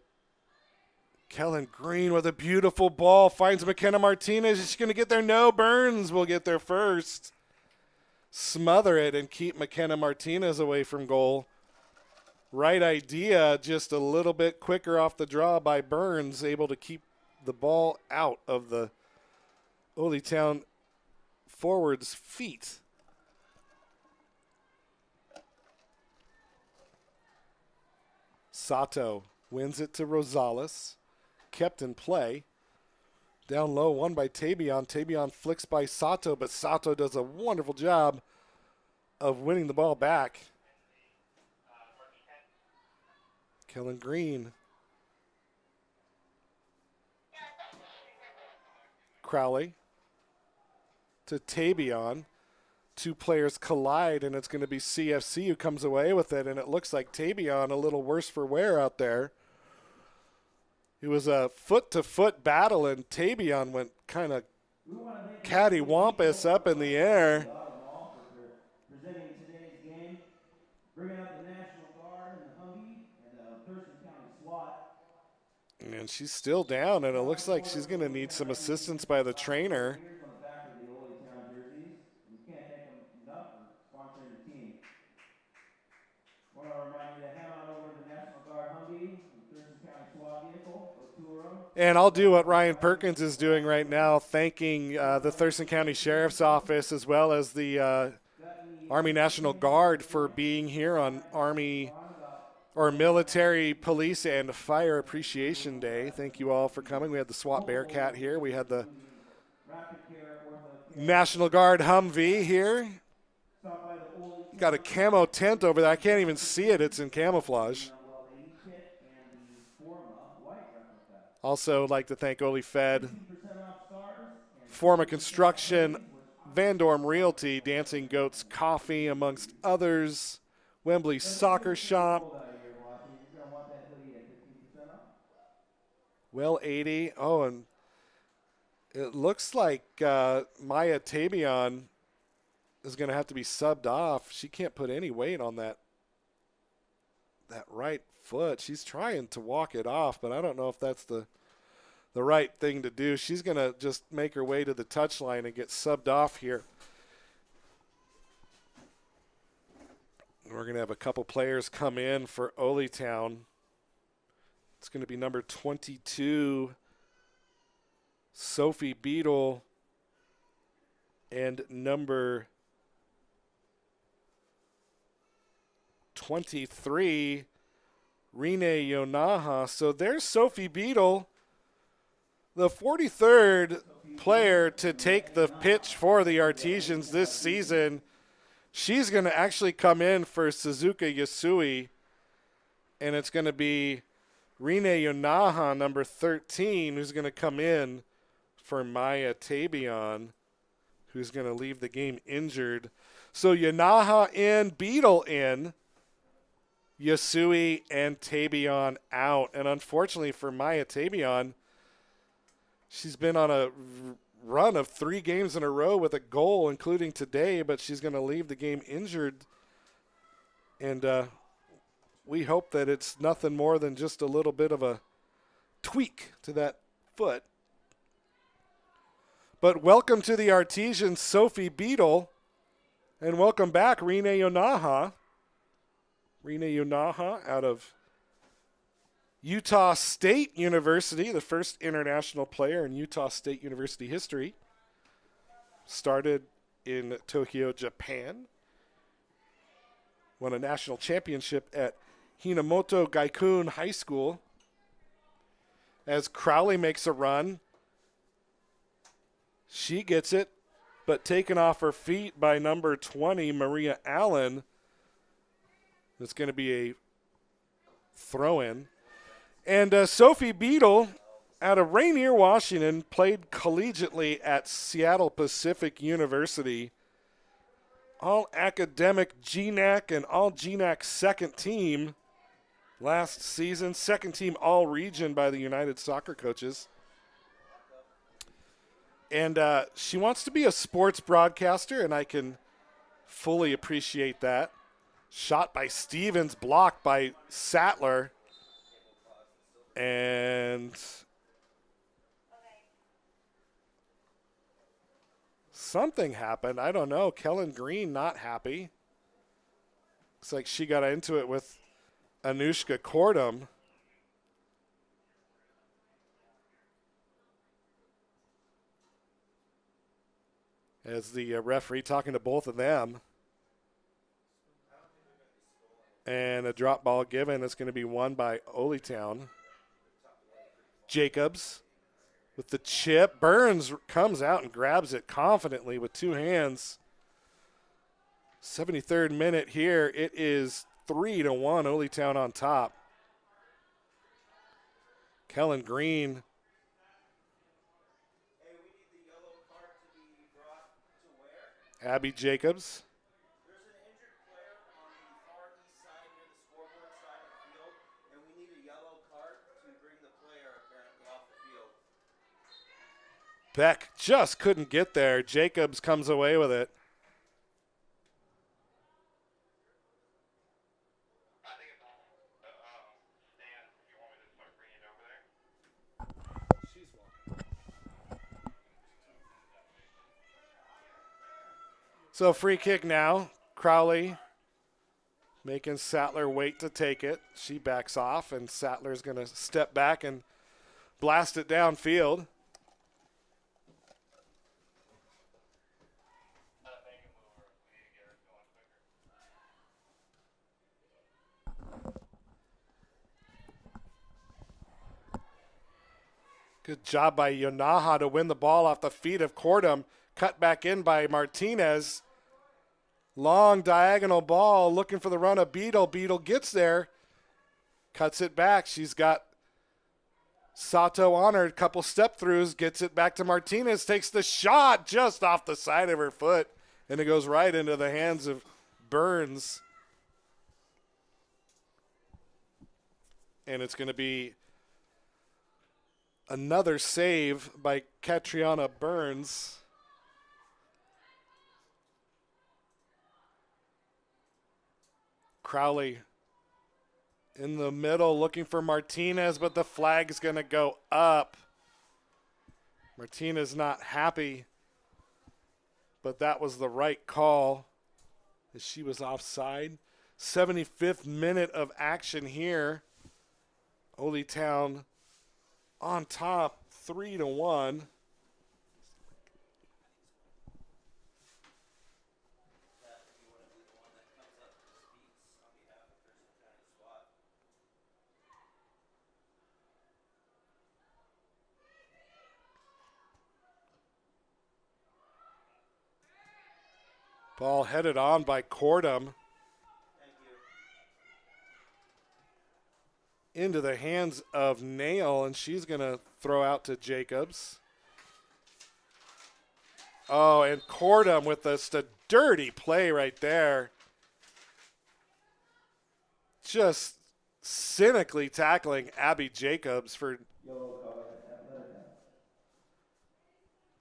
Kellen Green with a beautiful ball. Finds McKenna Martinez. Is she going to get there? No, Burns will get there first. Smother it and keep McKenna Martinez away from goal. Right idea, just a little bit quicker off the draw by Burns, able to keep the ball out of the Oly Town forward's feet. Sato wins it to Rosales. Kept in play. Down low, won by Tabion. Tabion flicks by Sato, but Sato does a wonderful job of winning the ball back. Kellen Green. Crowley to Tabion. 2 players collide, and it's going to be CFC who comes away with it, and it looks like Tabion a little worse for wear out there. It was a foot-to-foot battle, and Tabion went kind of cattywampus up in the air. Presenting today's game, bringing out the National Guard and the Humvee and the Thurston County SWAT. And she's still down, and it looks like she's going to need some assistance by the trainer. Here's on the back of the Oly Town jerseys. We can't thank them enough for sponsoring the team. Want to remind you to head on over to the National Guard Humvee and Thurston County SWAT vehicle. Go tour them. And I'll do what Ryan Perkins is doing right now, thanking the Thurston County Sheriff's Office as well as the Army National Guard for being here on Military Police and Fire Appreciation Day. Thank you all for coming. We had the SWAT Bearcat here. We had the National Guard Humvee here. Got a camo tent over there. I can't even see it. It's in camouflage. Also like to thank Oly Fed, Forma Construction, Van Dorm Realty, Dancing Goats Coffee, amongst others, Wembley Soccer Shop, Well 80. Oh, and it looks like Maya Tabion is going to have to be subbed off. She can't put any weight on that right foot. She's trying to walk it off, but I don't know if that's the right thing to do. She's going to just make her way to the touchline and get subbed off here. We're going to have a couple players come in for Oly Town. It's going to be number 22, Sophie Beadle, and number 23, Rene Yonaha. So there's Sophie Beadle, the 43rd player to take the pitch for the Artesians this season. She's going to actually come in for Suzuka Yasui, and it's going to be Rene Yonaha, number 13, who's going to come in for Maya Tabion, who's going to leave the game injured. So Yonaha in, Beadle in, Yasui and Tabion out. And unfortunately for Maya Tabion, she's been on a run of 3 games in a row with a goal, including today, but she's going to leave the game injured. And we hope that it's nothing more than just a little bit of a tweak to that foot. But welcome to the Artesians, Sophie Beadle, and welcome back, Rene Yonaha. Rene Yonaha out of Utah State University, the first international player in Utah State University history. Started in Tokyo, Japan. Won a national championship at Hinamoto Gaikun High School. As Crowley makes a run, she gets it, but taken off her feet by number 20, Maria Allen. It's going to be a throw-in. And Sophie Beadle out of Rainier, Washington, played collegiately at Seattle Pacific University. All academic GNAC and all GNAC second team last season. Second team all region by the United Soccer Coaches. And she wants to be a sports broadcaster, and I can fully appreciate that. Shot by Stevens, blocked by Sattler. And something happened. I don't know. Kellen Green not happy. Looks like she got into it with Anushka Kordum. As the referee talking to both of them. And a drop ball given. It's going to be won by Oly Town. Jacobs with the chip. Burns comes out and grabs it confidently with 2 hands. 73rd minute here. It is 3-1, Oly Town on top. Kellen Green. Hey, we need the yellow card to be brought to where? Abby Jacobs. There's an injured player on the far east side near the scoreboard side of the field, and we need a yellow card to bring the player apparently off the field. Beck just couldn't get there. Jacobs comes away with it. So free kick now. Crowley making Sattler wait to take it. She backs off, and Sattler's going to step back and blast it downfield. Good job by Yonaha to win the ball off the feet of Kordum. Cut back in by Martinez. Long diagonal ball looking for the run of Beadle. Beadle gets there. Cuts it back. She's got Sato on her, couple step throughs, gets it back to Martinez, takes the shot just off the side of her foot, and it goes right into the hands of Burns. And it's going to be another save by Catriona Burns. Crowley in the middle looking for Martinez, but the flag's going to go up. Martinez not happy, but that was the right call as she was offside. 75th minute of action here. Oly Town on top 3-1. Ball headed on by Cordum. Into the hands of Nail, and she's going to throw out to Jacobs. Oh, and Cordum with just a dirty play right there. Just cynically tackling Abby Jacobs for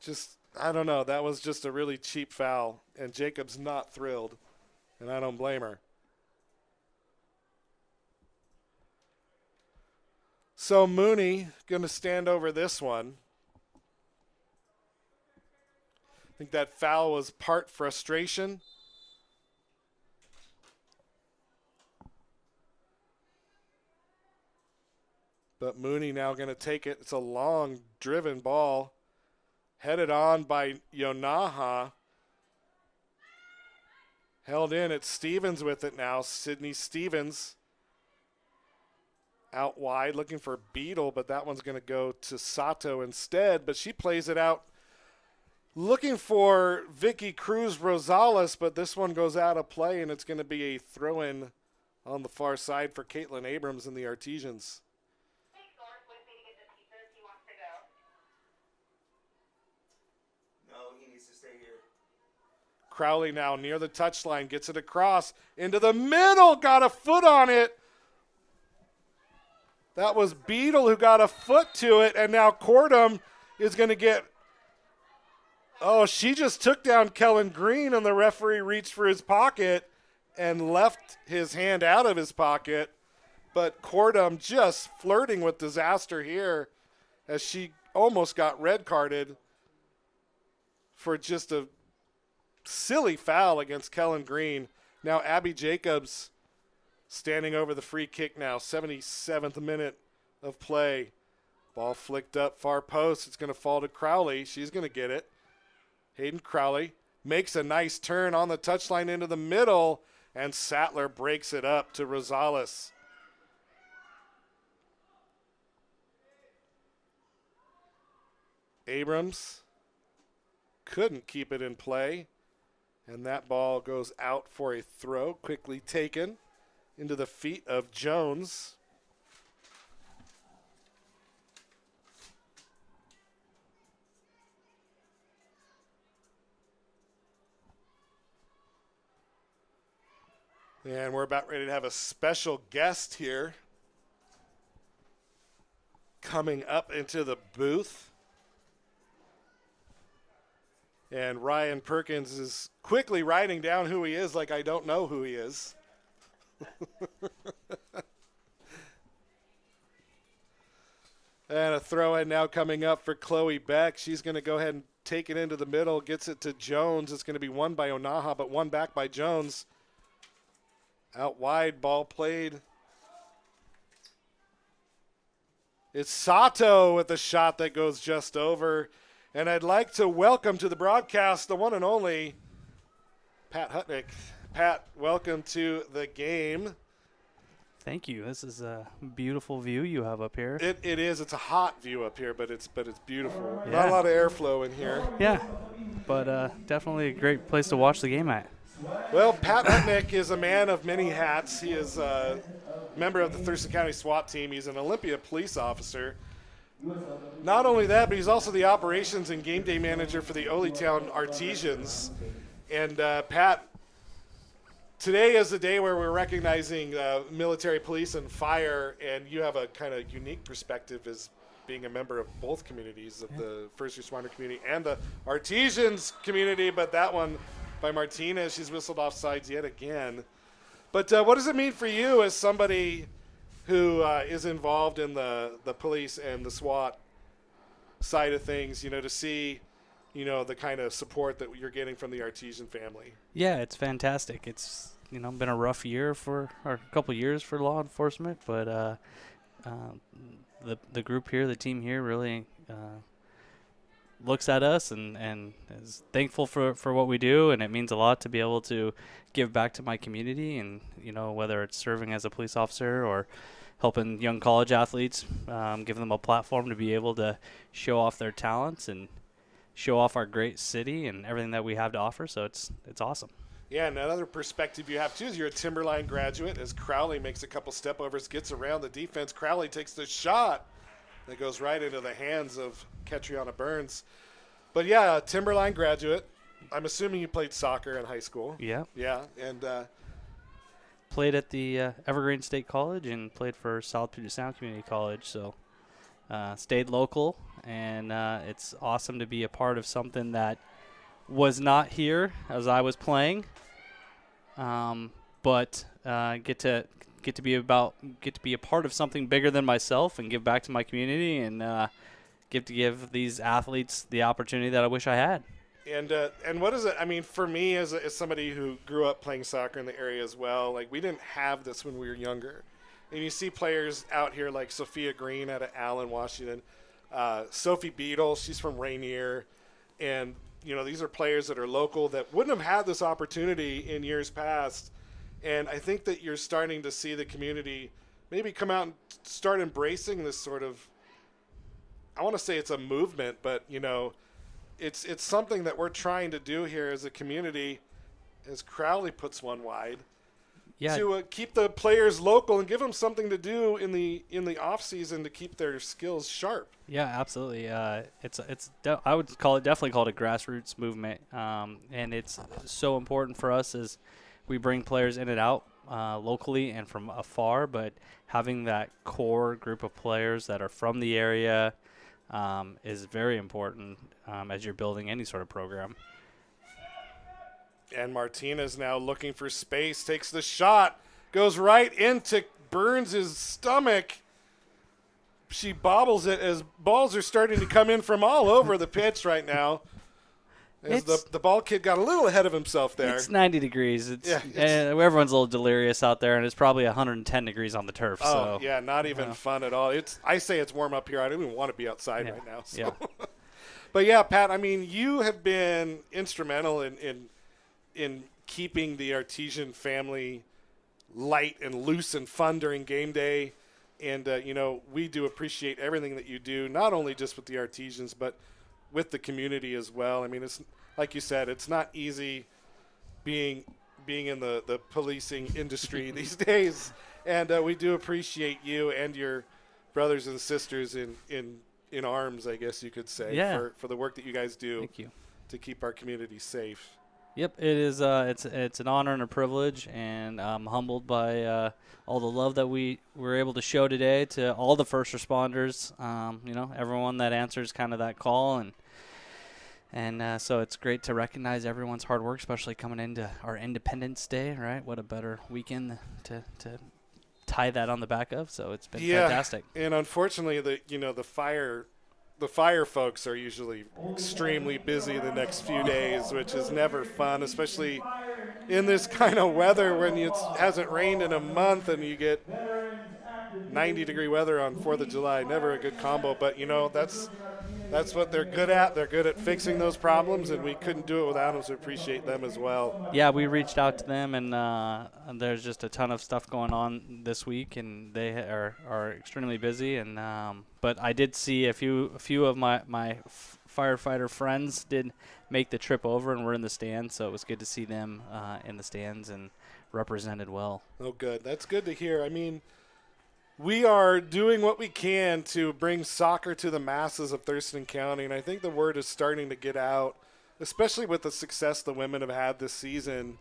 just, I don't know, that was just a really cheap foul, and Jacobs not thrilled, and I don't blame her. So Mooney going to stand over this one. I think that foul was part frustration. But Mooney now going to take it. It's a long driven ball. Headed on by Yonaha. Held in. It's Stevens with it now. Sydney Stevens. Out wide looking for Beetle, but that one's going to go to Sato instead. But she plays it out looking for Vicky Cruz Rosales, but this one goes out of play, and it's going to be a throw-in on the far side for Caitlin Abrams and the Artesians. No, he needs to stay here. Crowley now near the touchline, gets it across into the middle, got a foot on it. That was Beetle who got a foot to it, and now Cordum is going to get, oh, she just took down Kellen Green, and the referee reached for his pocket and left his hand out of his pocket. But Cordum just flirting with disaster here as she almost got red carded for just a silly foul against Kellen Green. Now Abby Jacobs standing over the free kick now, 77th minute of play. Ball flicked up far post. It's going to fall to Crowley. She's going to get it. Hayden Crowley makes a nice turn on the touchline into the middle, and Sattler breaks it up to Rosales. Abrams couldn't keep it in play, and that ball goes out for a throw, quickly taken into the feet of Jones. And we're about ready to have a special guest here coming up into the booth. And Ryan Perkins is quickly writing down who he is like I don't know who he is. And a throw in now coming up for Chloe Beck. She's going to go ahead and take it into the middle, gets it to Jones. It's going to be won by Onaha, but won back by Jones. Out wide, ball played. It's Sato with a shot that goes just over. And I'd like to welcome to the broadcast the one and only Pat Hutnick. Pat, welcome to the game. Thank you. This is a beautiful view you have up here. It is. It's a hot view up here, but it's beautiful. Yeah. Not a lot of airflow in here. Yeah, but definitely a great place to watch the game at. Well, Pat Hutnick is a man of many hats. He is a member of the Thurston County SWAT team. He's an Olympia police officer. Not only that, but he's also the operations and game day manager for the Oly Town Artisans. And Pat, today is the day where we're recognizing military, police, and fire, and you have a kind of unique perspective as being a member of both communities, of the first responder community and the artisans community, but that one by Martinez, she's whistled off sides yet again. But what does it mean for you as somebody who is involved in the police and the SWAT side of things, to see, the kind of support that you're getting from the artisan family? Yeah, it's fantastic. It's, been a rough year or a couple years for law enforcement, but the group here, the team here really looks at us and is thankful for what we do, and it means a lot to be able to give back to my community, and whether it's serving as a police officer or helping young college athletes, giving them a platform to be able to show off their talents and show off our great city and everything that we have to offer. So it's awesome. Yeah, and another perspective you have too is you're a Timberline graduate. As Crowley makes a couple step overs, gets around the defense, Crowley takes the shot that goes right into the hands of Catriona Burns. But yeah, Timberline graduate. I'm assuming you played soccer in high school. Yeah. Yeah, and played at the Evergreen State College and played for South Puget Sound Community College. So stayed local, and it's awesome to be a part of something that was not here as I was playing, but get to be a part of something bigger than myself and give back to my community, and give these athletes the opportunity that I wish I had. And what is it? I mean, for me as somebody who grew up playing soccer in the area as well, like we didn't have this when we were younger. And you see players out here like Sophia Green out of Allen, Washington, Sophie Beadle, she's from Rainier, and these are players that are local that wouldn't have had this opportunity in years past. And I think that you're starting to see the community maybe come out and start embracing this sort of, I want to say it's a movement, but, it's something that we're trying to do here as a community, as Crowley puts one wide, to keep the players local and give them something to do in the off season to keep their skills sharp. Yeah, absolutely. I would definitely call it a grassroots movement, and it's so important for us as we bring players in and out locally and from afar, but having that core group of players that are from the area is very important as you're building any sort of program. And Martinez now looking for space, takes the shot, goes right into Burns' stomach. She bobbles it as balls are starting to come in from all over the pitch right now. As the ball kid got a little ahead of himself there. It's 90 degrees. Everyone's a little delirious out there, and it's probably 110 degrees on the turf. Oh, yeah, not even fun at all. I say it's warm up here. I don't even want to be outside right now. So. Yeah. But, yeah, Pat, I mean, you have been instrumental in keeping the artisan family light and loose and fun during game day. And, we do appreciate everything that you do, not only just with the artisans, but with the community as well. I mean, it's like you said, it's not easy being in the policing industry these days. And we do appreciate you and your brothers and sisters in arms, I guess you could say, for the work that you guys do. Thank you. To keep our community safe. Yep, it is. It's an honor and a privilege, and I'm humbled by all the love that we were able to show today to all the first responders. Everyone that answers kind of that call, and so it's great to recognize everyone's hard work, especially coming into our Independence Day. Right? What a better weekend to tie that on the back of. So it's been fantastic. And unfortunately, the fire folks are usually extremely busy the next few days, which is never fun, especially in this kind of weather when it hasn't rained in a month and you get 90-degree weather on 4th of July. Never a good combo, but, that's what they're good at. They're good at fixing those problems, and we couldn't do it without them, so appreciate them as well. Yeah, we reached out to them, and there's just a ton of stuff going on this week, and they are extremely busy. And but I did see a few of my firefighter friends did make the trip over and were in the stands, so it was good to see them in the stands and represented well. Oh, good. That's good to hear. I mean, we are doing what we can to bring soccer to the masses of Thurston County, and I think the word is starting to get out, especially with the success the women have had this season.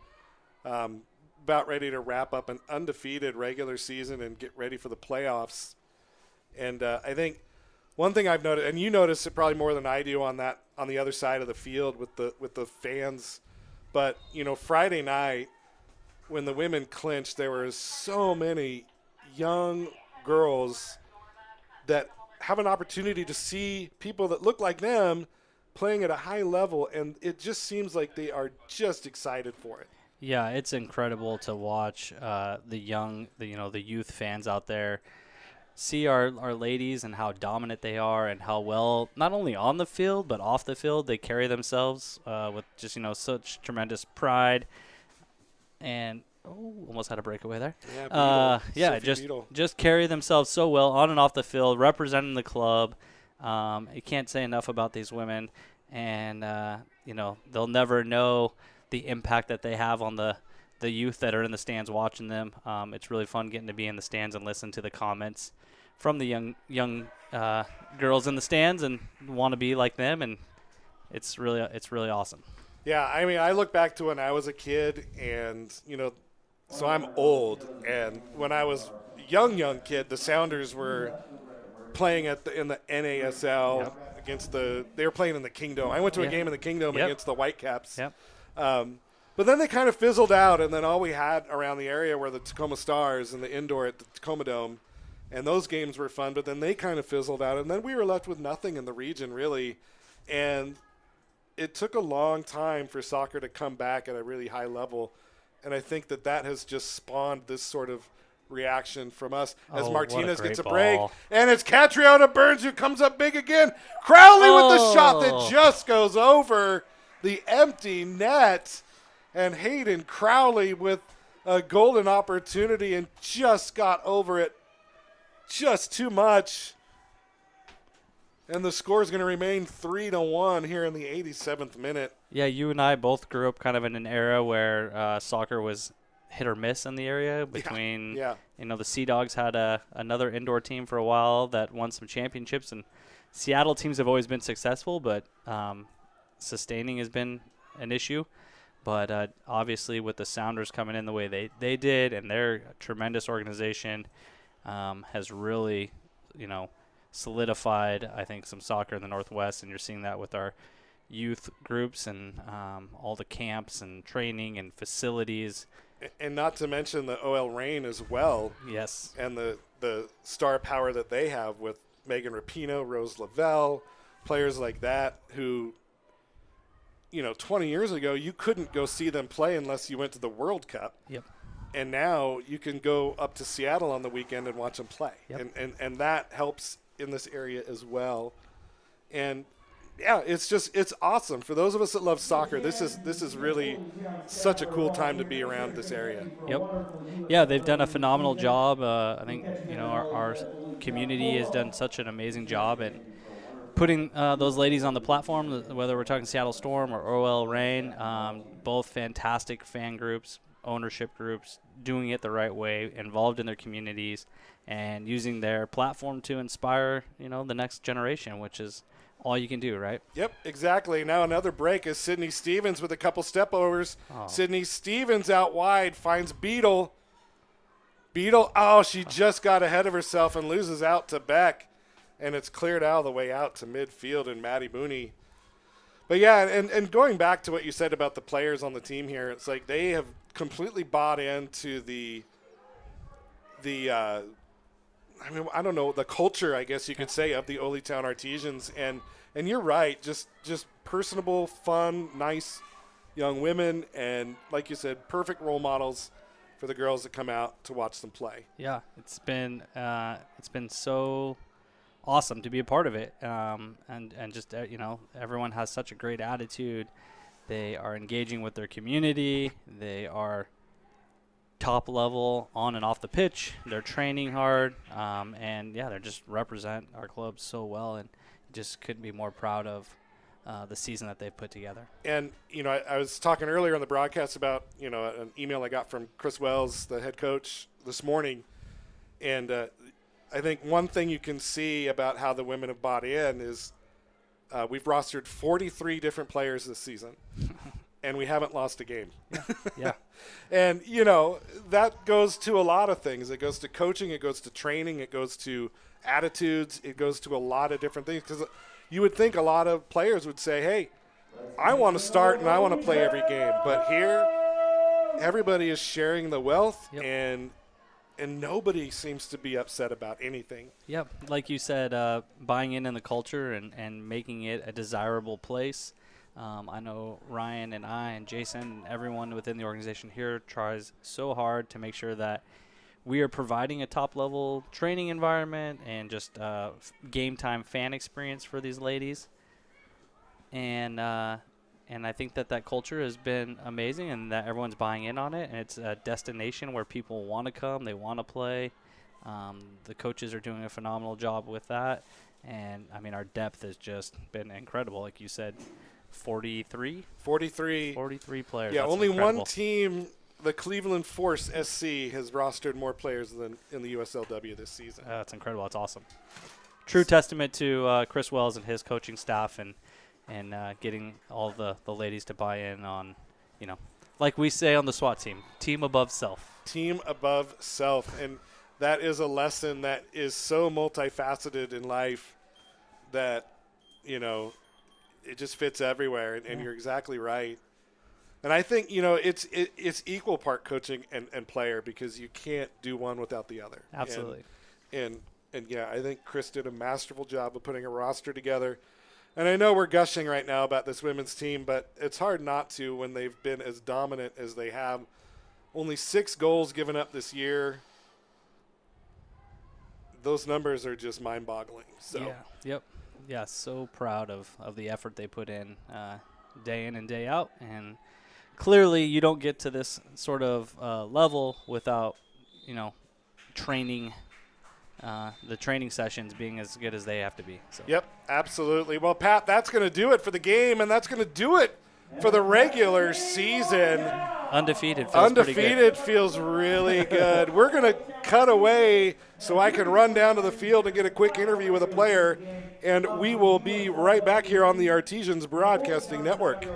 About ready to wrap up an undefeated regular season and get ready for the playoffs. And I think one thing I've noticed, and you notice it probably more than I do on the other side of the field with the fans, but Friday night when the women clinched, there were so many young girls that have an opportunity to see people that look like them playing at a high level, and it just seems like they are just excited for it. Yeah, it's incredible to watch the youth fans out there see our ladies and how dominant they are and how well, not only on the field, but off the field, they carry themselves with just, such tremendous pride. And, almost had a breakaway there. Yeah, just carry themselves so well on and off the field, representing the club. You can't say enough about these women. And, they'll never know the impact that they have on the youth that are in the stands watching them. It's really fun getting to be in the stands and listen to the comments from the young girls in the stands and want to be like them, and it's really awesome. Yeah, I mean, I look back to when I was a kid, and so I'm old, and when I was young kid, the Sounders were playing in the NASL against they were playing in the Kingdom. I went to a game in the Kingdom against the Whitecaps. Yep. But then they kind of fizzled out, and then all we had around the area were the Tacoma Stars and the indoor at the Tacoma Dome, and those games were fun, but then they kind of fizzled out, and then we were left with nothing in the region, really. And it took a long time for soccer to come back at a really high level, and I think that has just spawned this sort of reaction from us as Martinez gets a break, and it's Catriona Burns who comes up big again. Crowley with the shot that just goes over the empty net. And Hayden Crowley with a golden opportunity and just got over it just too much. And the score is going to remain 3-1 here in the 87th minute. Yeah, you and I both grew up kind of in an era where soccer was hit or miss in the area. Between, the Sea Dogs had another indoor team for a while that won some championships, and Seattle teams have always been successful, but sustaining has been an issue. But obviously with the Sounders coming in the way they did, and their tremendous organization has really, solidified, I think, some soccer in the Northwest. And you're seeing that with our youth groups and all the camps and training and facilities. And not to mention the OL Reign as well. Yes. And the star power that they have with Megan Rapinoe, Rose Lavelle, players like that who – 20 years ago, you couldn't go see them play unless you went to the World Cup. Yep. And now you can go up to Seattle on the weekend and watch them play. Yep. And that helps in this area as well. And, it's awesome. For those of us that love soccer, this is really such a cool time to be around this area. Yep. Yeah, they've done a phenomenal job. I think, our community has done such an amazing job in putting those ladies on the platform, whether we're talking Seattle Storm or OL Reign, both fantastic fan groups, ownership groups, doing it the right way, involved in their communities, and using their platform to inspire, the next generation, which is all you can do, right? Yep, exactly. Now another break is Sydney Stevens with a couple step-overs. Sydney Stevens out wide finds Beadle. She just got ahead of herself and loses out to Beck. And it's cleared out of the way out to midfield and Maddie Mooney. But, yeah, and going back to what you said about the players on the team here, it's like they have completely bought into the culture, I guess you could say, of the Oly Town Artesians. And you're right, just personable, fun, nice young women. And, like you said, perfect role models for the girls that come out to watch them play. Yeah, it's been so awesome to be a part of it, and just everyone has such a great attitude. They are engaging with their community. They are top level on and off the pitch. They're training hard, and they just represent our club so well, and just couldn't be more proud of the season that they've put together. And I was talking earlier on the broadcast about an email I got from Chris Wells, the head coach, this morning, and I think one thing you can see about how the women have bought in is we've rostered 43 different players this season, and we haven't lost a game. Yeah. And, that goes to a lot of things. It goes to coaching. It goes to training. It goes to attitudes. It goes to a lot of different things. Because you would think a lot of players would say, hey, I want to start and I want to play every game. But here, everybody is sharing the wealth, Yep. and nobody seems to be upset about anything. Yep. Like you said, buying in the culture and making it a desirable place. I know Ryan and I and Jason and everyone within the organization here tries so hard to make sure that we are providing a top-level training environment and just game-time fan experience for these ladies. And I think that culture has been amazing and that everyone's buying in on it. And it's a destination where people want to come. They want to play. The coaches are doing a phenomenal job with that. And, I mean, our depth has just been incredible. Like you said, 43 players. Yeah, That's only incredible. one team, the Cleveland Force SC, has rostered more players than in the USLW this season. That's incredible. That's awesome. True testament to Chris Wells and his coaching staff and getting all the ladies to buy in on, like we say on the SWAT team above self. Team above self. And that is a lesson that is so multifaceted in life that, it just fits everywhere. And you're exactly right. And I think, it's equal part coaching and player because you can't do one without the other. Absolutely. And yeah, I think Chris did a masterful job of putting a roster together. And I know we're gushing right now about this women's team, but it's hard not to when they've been as dominant as they have. Only 6 goals given up this year. Those numbers are just mind-boggling. So. Yeah. Yep. Yeah, so proud of the effort they put in day in and day out. And clearly you don't get to this sort of level without, training, the training sessions being as good as they have to be. So. Yep, absolutely. Well, Pat, that's going to do it for the game, and that's going to do it for the regular season. Undefeated feels pretty good. Undefeated feels really good. We're going to cut away so I can run down to the field and get a quick interview with a player, and we will be right back here on the Artesians Broadcasting Network.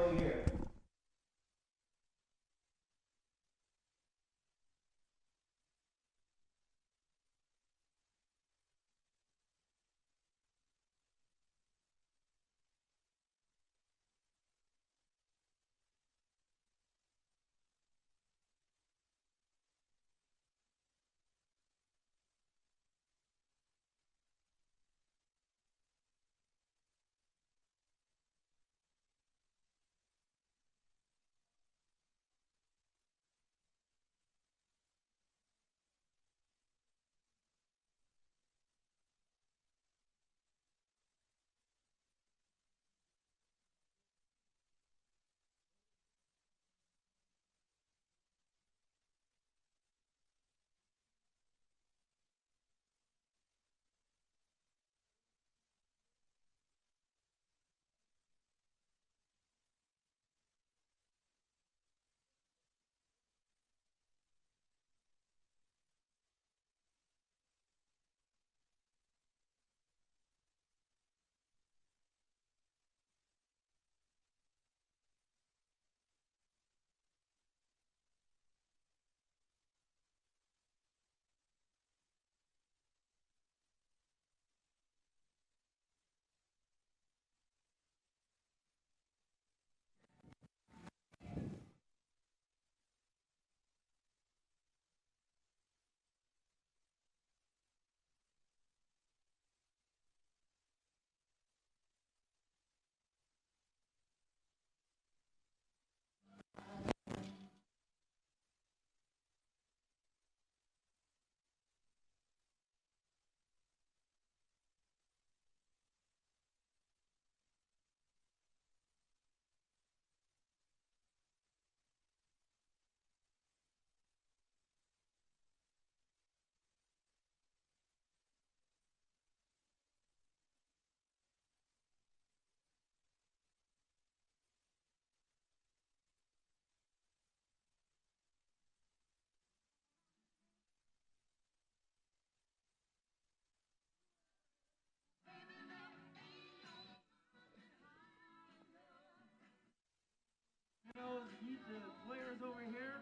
the players over here.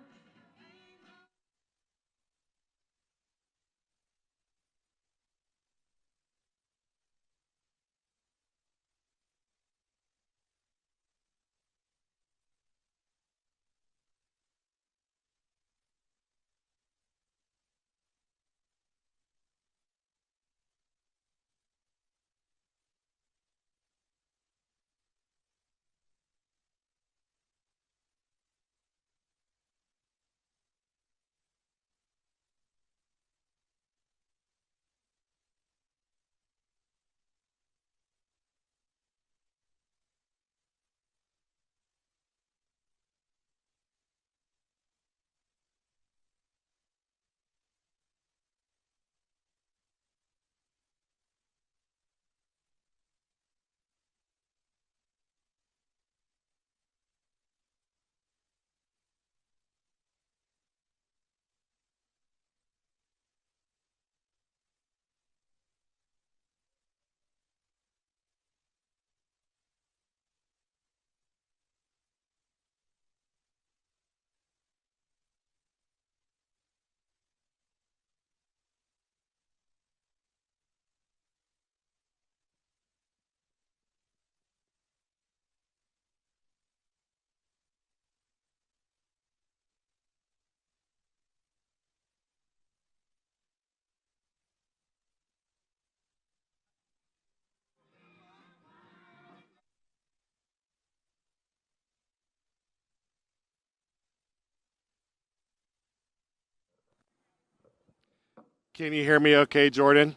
Can you hear me okay, Jordan?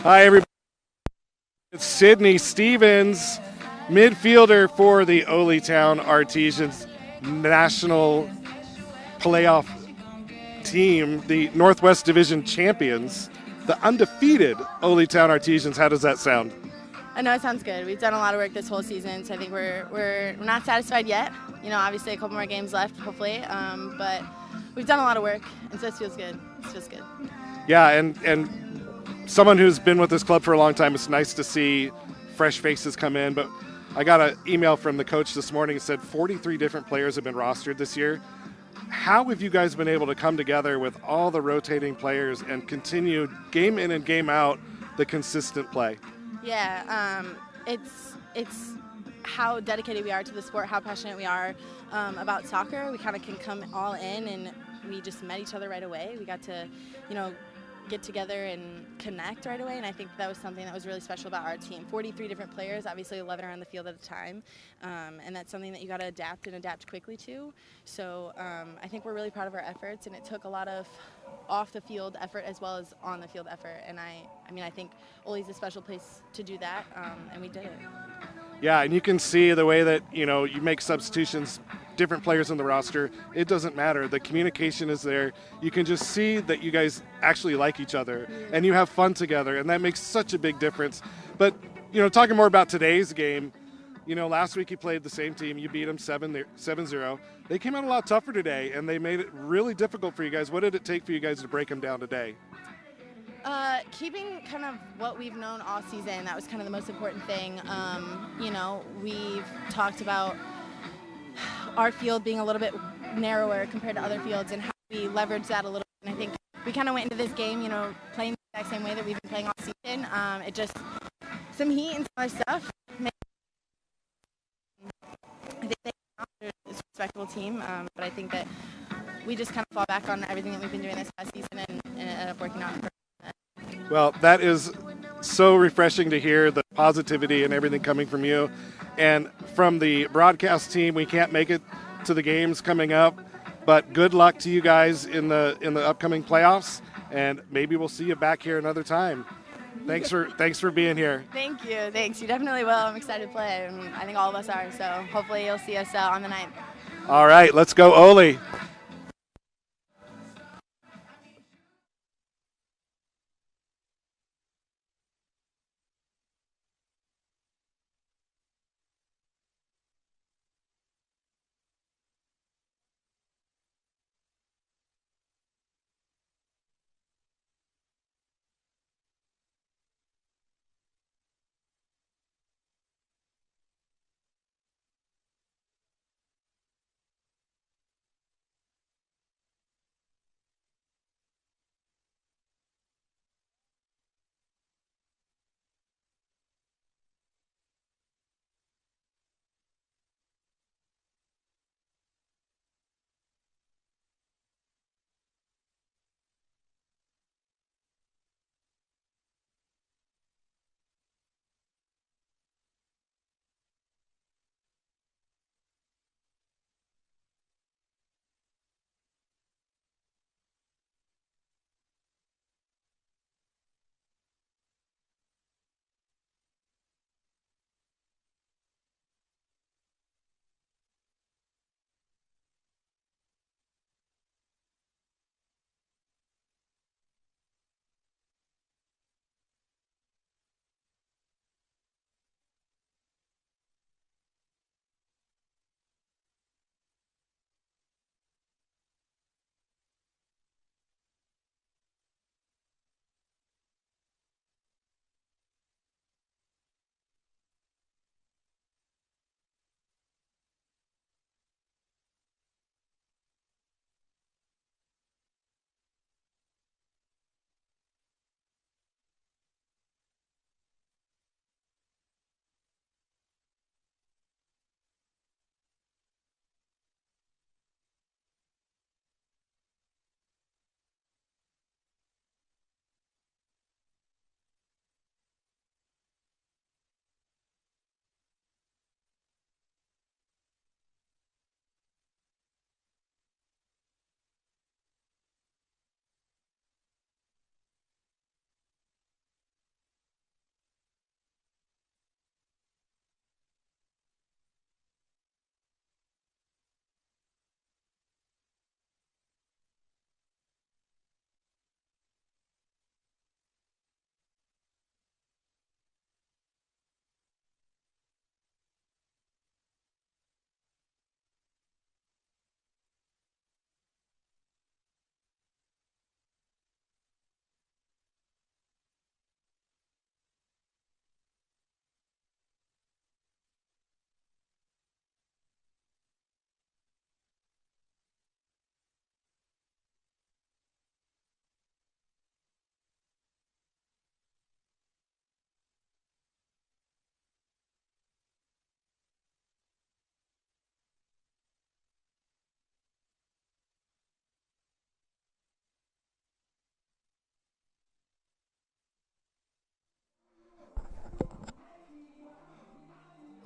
Hi, everybody. It's Sydney Stevens, midfielder for the Oly Town Artisans National Playoff team, the Northwest Division champions, the undefeated Oly Town Artisans. How does that sound? I know it sounds good. We've done a lot of work this whole season, so I think we're not satisfied yet. You know, obviously a couple more games left, hopefully, but we've done a lot of work, and so it feels good. It feels good. Yeah, and someone who's been with this club for a long time, it's nice to see fresh faces come in. But I got an email from the coach this morning that said 43 different players have been rostered this year. How have you guys been able to come together with all the rotating players and continue game in and game out the consistent play? Yeah, it's how dedicated we are to the sport, how passionate we are about soccer. We kind of can come all in, and we just met each other right away. We got to, you know, get together and connect right away, and I think that was something that was really special about our team. 43 different players, obviously 11 are on the field at a time, and that's something that you got to adapt quickly to. So I think we're really proud of our efforts, and it took a lot of off the field effort as well as on the field effort, and I mean I think Oly's a special place to do that, and we did it. Yeah, and you can see the way that, you know, you make substitutions, different players on the roster, it doesn't matter. The communication is there. You can just see that you guys actually like each other and you have fun together, and that makes such a big difference. But, you know, talking more about today's game, you know, last week you played the same team. You beat them 7-0. They came out a lot tougher today, and they made it really difficult for you guys. What did it take for you guys to break them down today? Keeping kind of what we've known all season, that was kind of the most important thing. You know, we've talked about our field being a little bit narrower compared to other fields and how we leverage that a little bit. And I think we kind of went into this game, you know, playing the exact same way that we've been playing all season. It just, some heat and some other stuff. I think they're a respectable team, but I think that we just kind of fall back on everything that we've been doing this past season and it ended up working out. Well, that is so refreshing to hear, the positivity and everything coming from you. And from the broadcast team, we can't make it to the games coming up, but good luck to you guys in the upcoming playoffs, and maybe we'll see you back here another time. Thanks for being here. Thank you. Thanks. You definitely will. I'm excited to play. I mean, I think all of us are, so hopefully you'll see us on the 9th. All right, let's go Oly.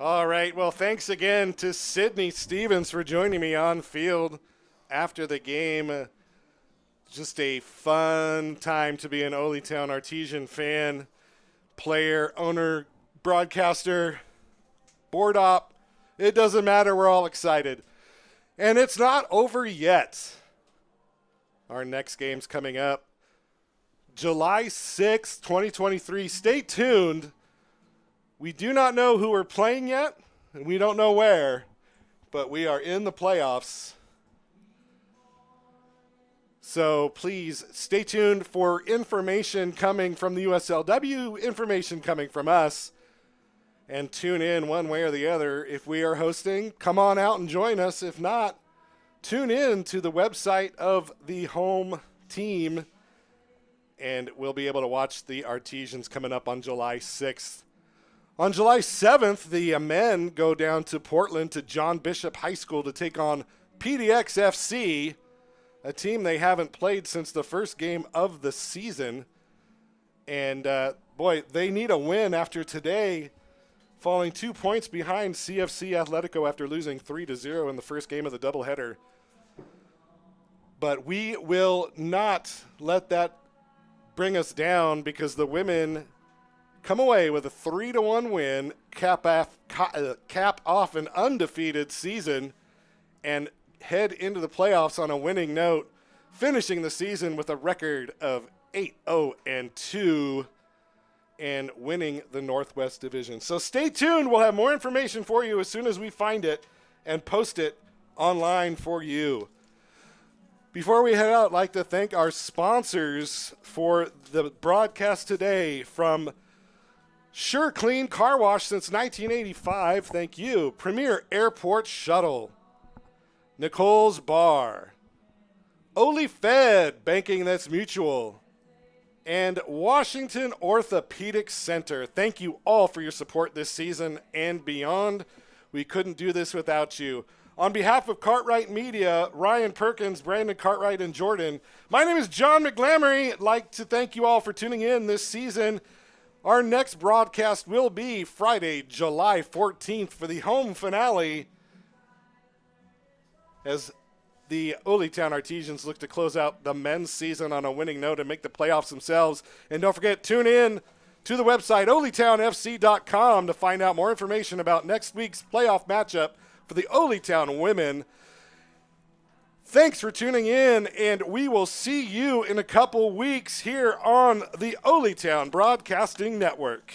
All right. Well, thanks again to Sydney Stevens for joining me on field after the game. Just a fun time to be an Oly Town Artesian fan, player, owner, broadcaster, board op. It doesn't matter. We're all excited. And it's not over yet. Our next game's coming up July 6th, 2023. Stay tuned. We do not know who we're playing yet, and we don't know where, but we are in the playoffs. So please stay tuned for information coming from the USLW, information coming from us, and tune in one way or the other. If we are hosting, come on out and join us. If not, tune in to the website of the home team, and we'll be able to watch the Artesians coming up on July 6th. On July 7th, the men go down to Portland to John Bishop High School to take on PDX FC, a team they haven't played since the first game of the season. And, boy, they need a win after today, falling 2 points behind CFC Atletica after losing 3-0 in the first game of the doubleheader. But we will not let that bring us down, because the women come away with a 3-1 win, cap off an undefeated season, and head into the playoffs on a winning note, finishing the season with a record of 8-0-2 and winning the Northwest Division. So stay tuned. We'll have more information for you as soon as we find it and post it online for you. Before we head out, I'd like to thank our sponsors for the broadcast today. From Sure Clean Car Wash since 1985, thank you. Premier Airport Shuttle, Nicole's Bar, Oly Fed, banking that's mutual, and Washington Orthopedic Center. Thank you all for your support this season and beyond. We couldn't do this without you. On behalf of Cartwright Media, Ryan Perkins, Brandon Cartwright, and Jordan, my name is John McGlamory. I'd like to thank you all for tuning in this season. Our next broadcast will be Friday, July 14th for the home finale, as the Oly Town Artesians look to close out the men's season on a winning note and make the playoffs themselves. And don't forget, tune in to the website olytownfc.com to find out more information about next week's playoff matchup for the Oly Town Women. Thanks for tuning in, and we will see you in a couple weeks here on the Oly Town Broadcasting Network.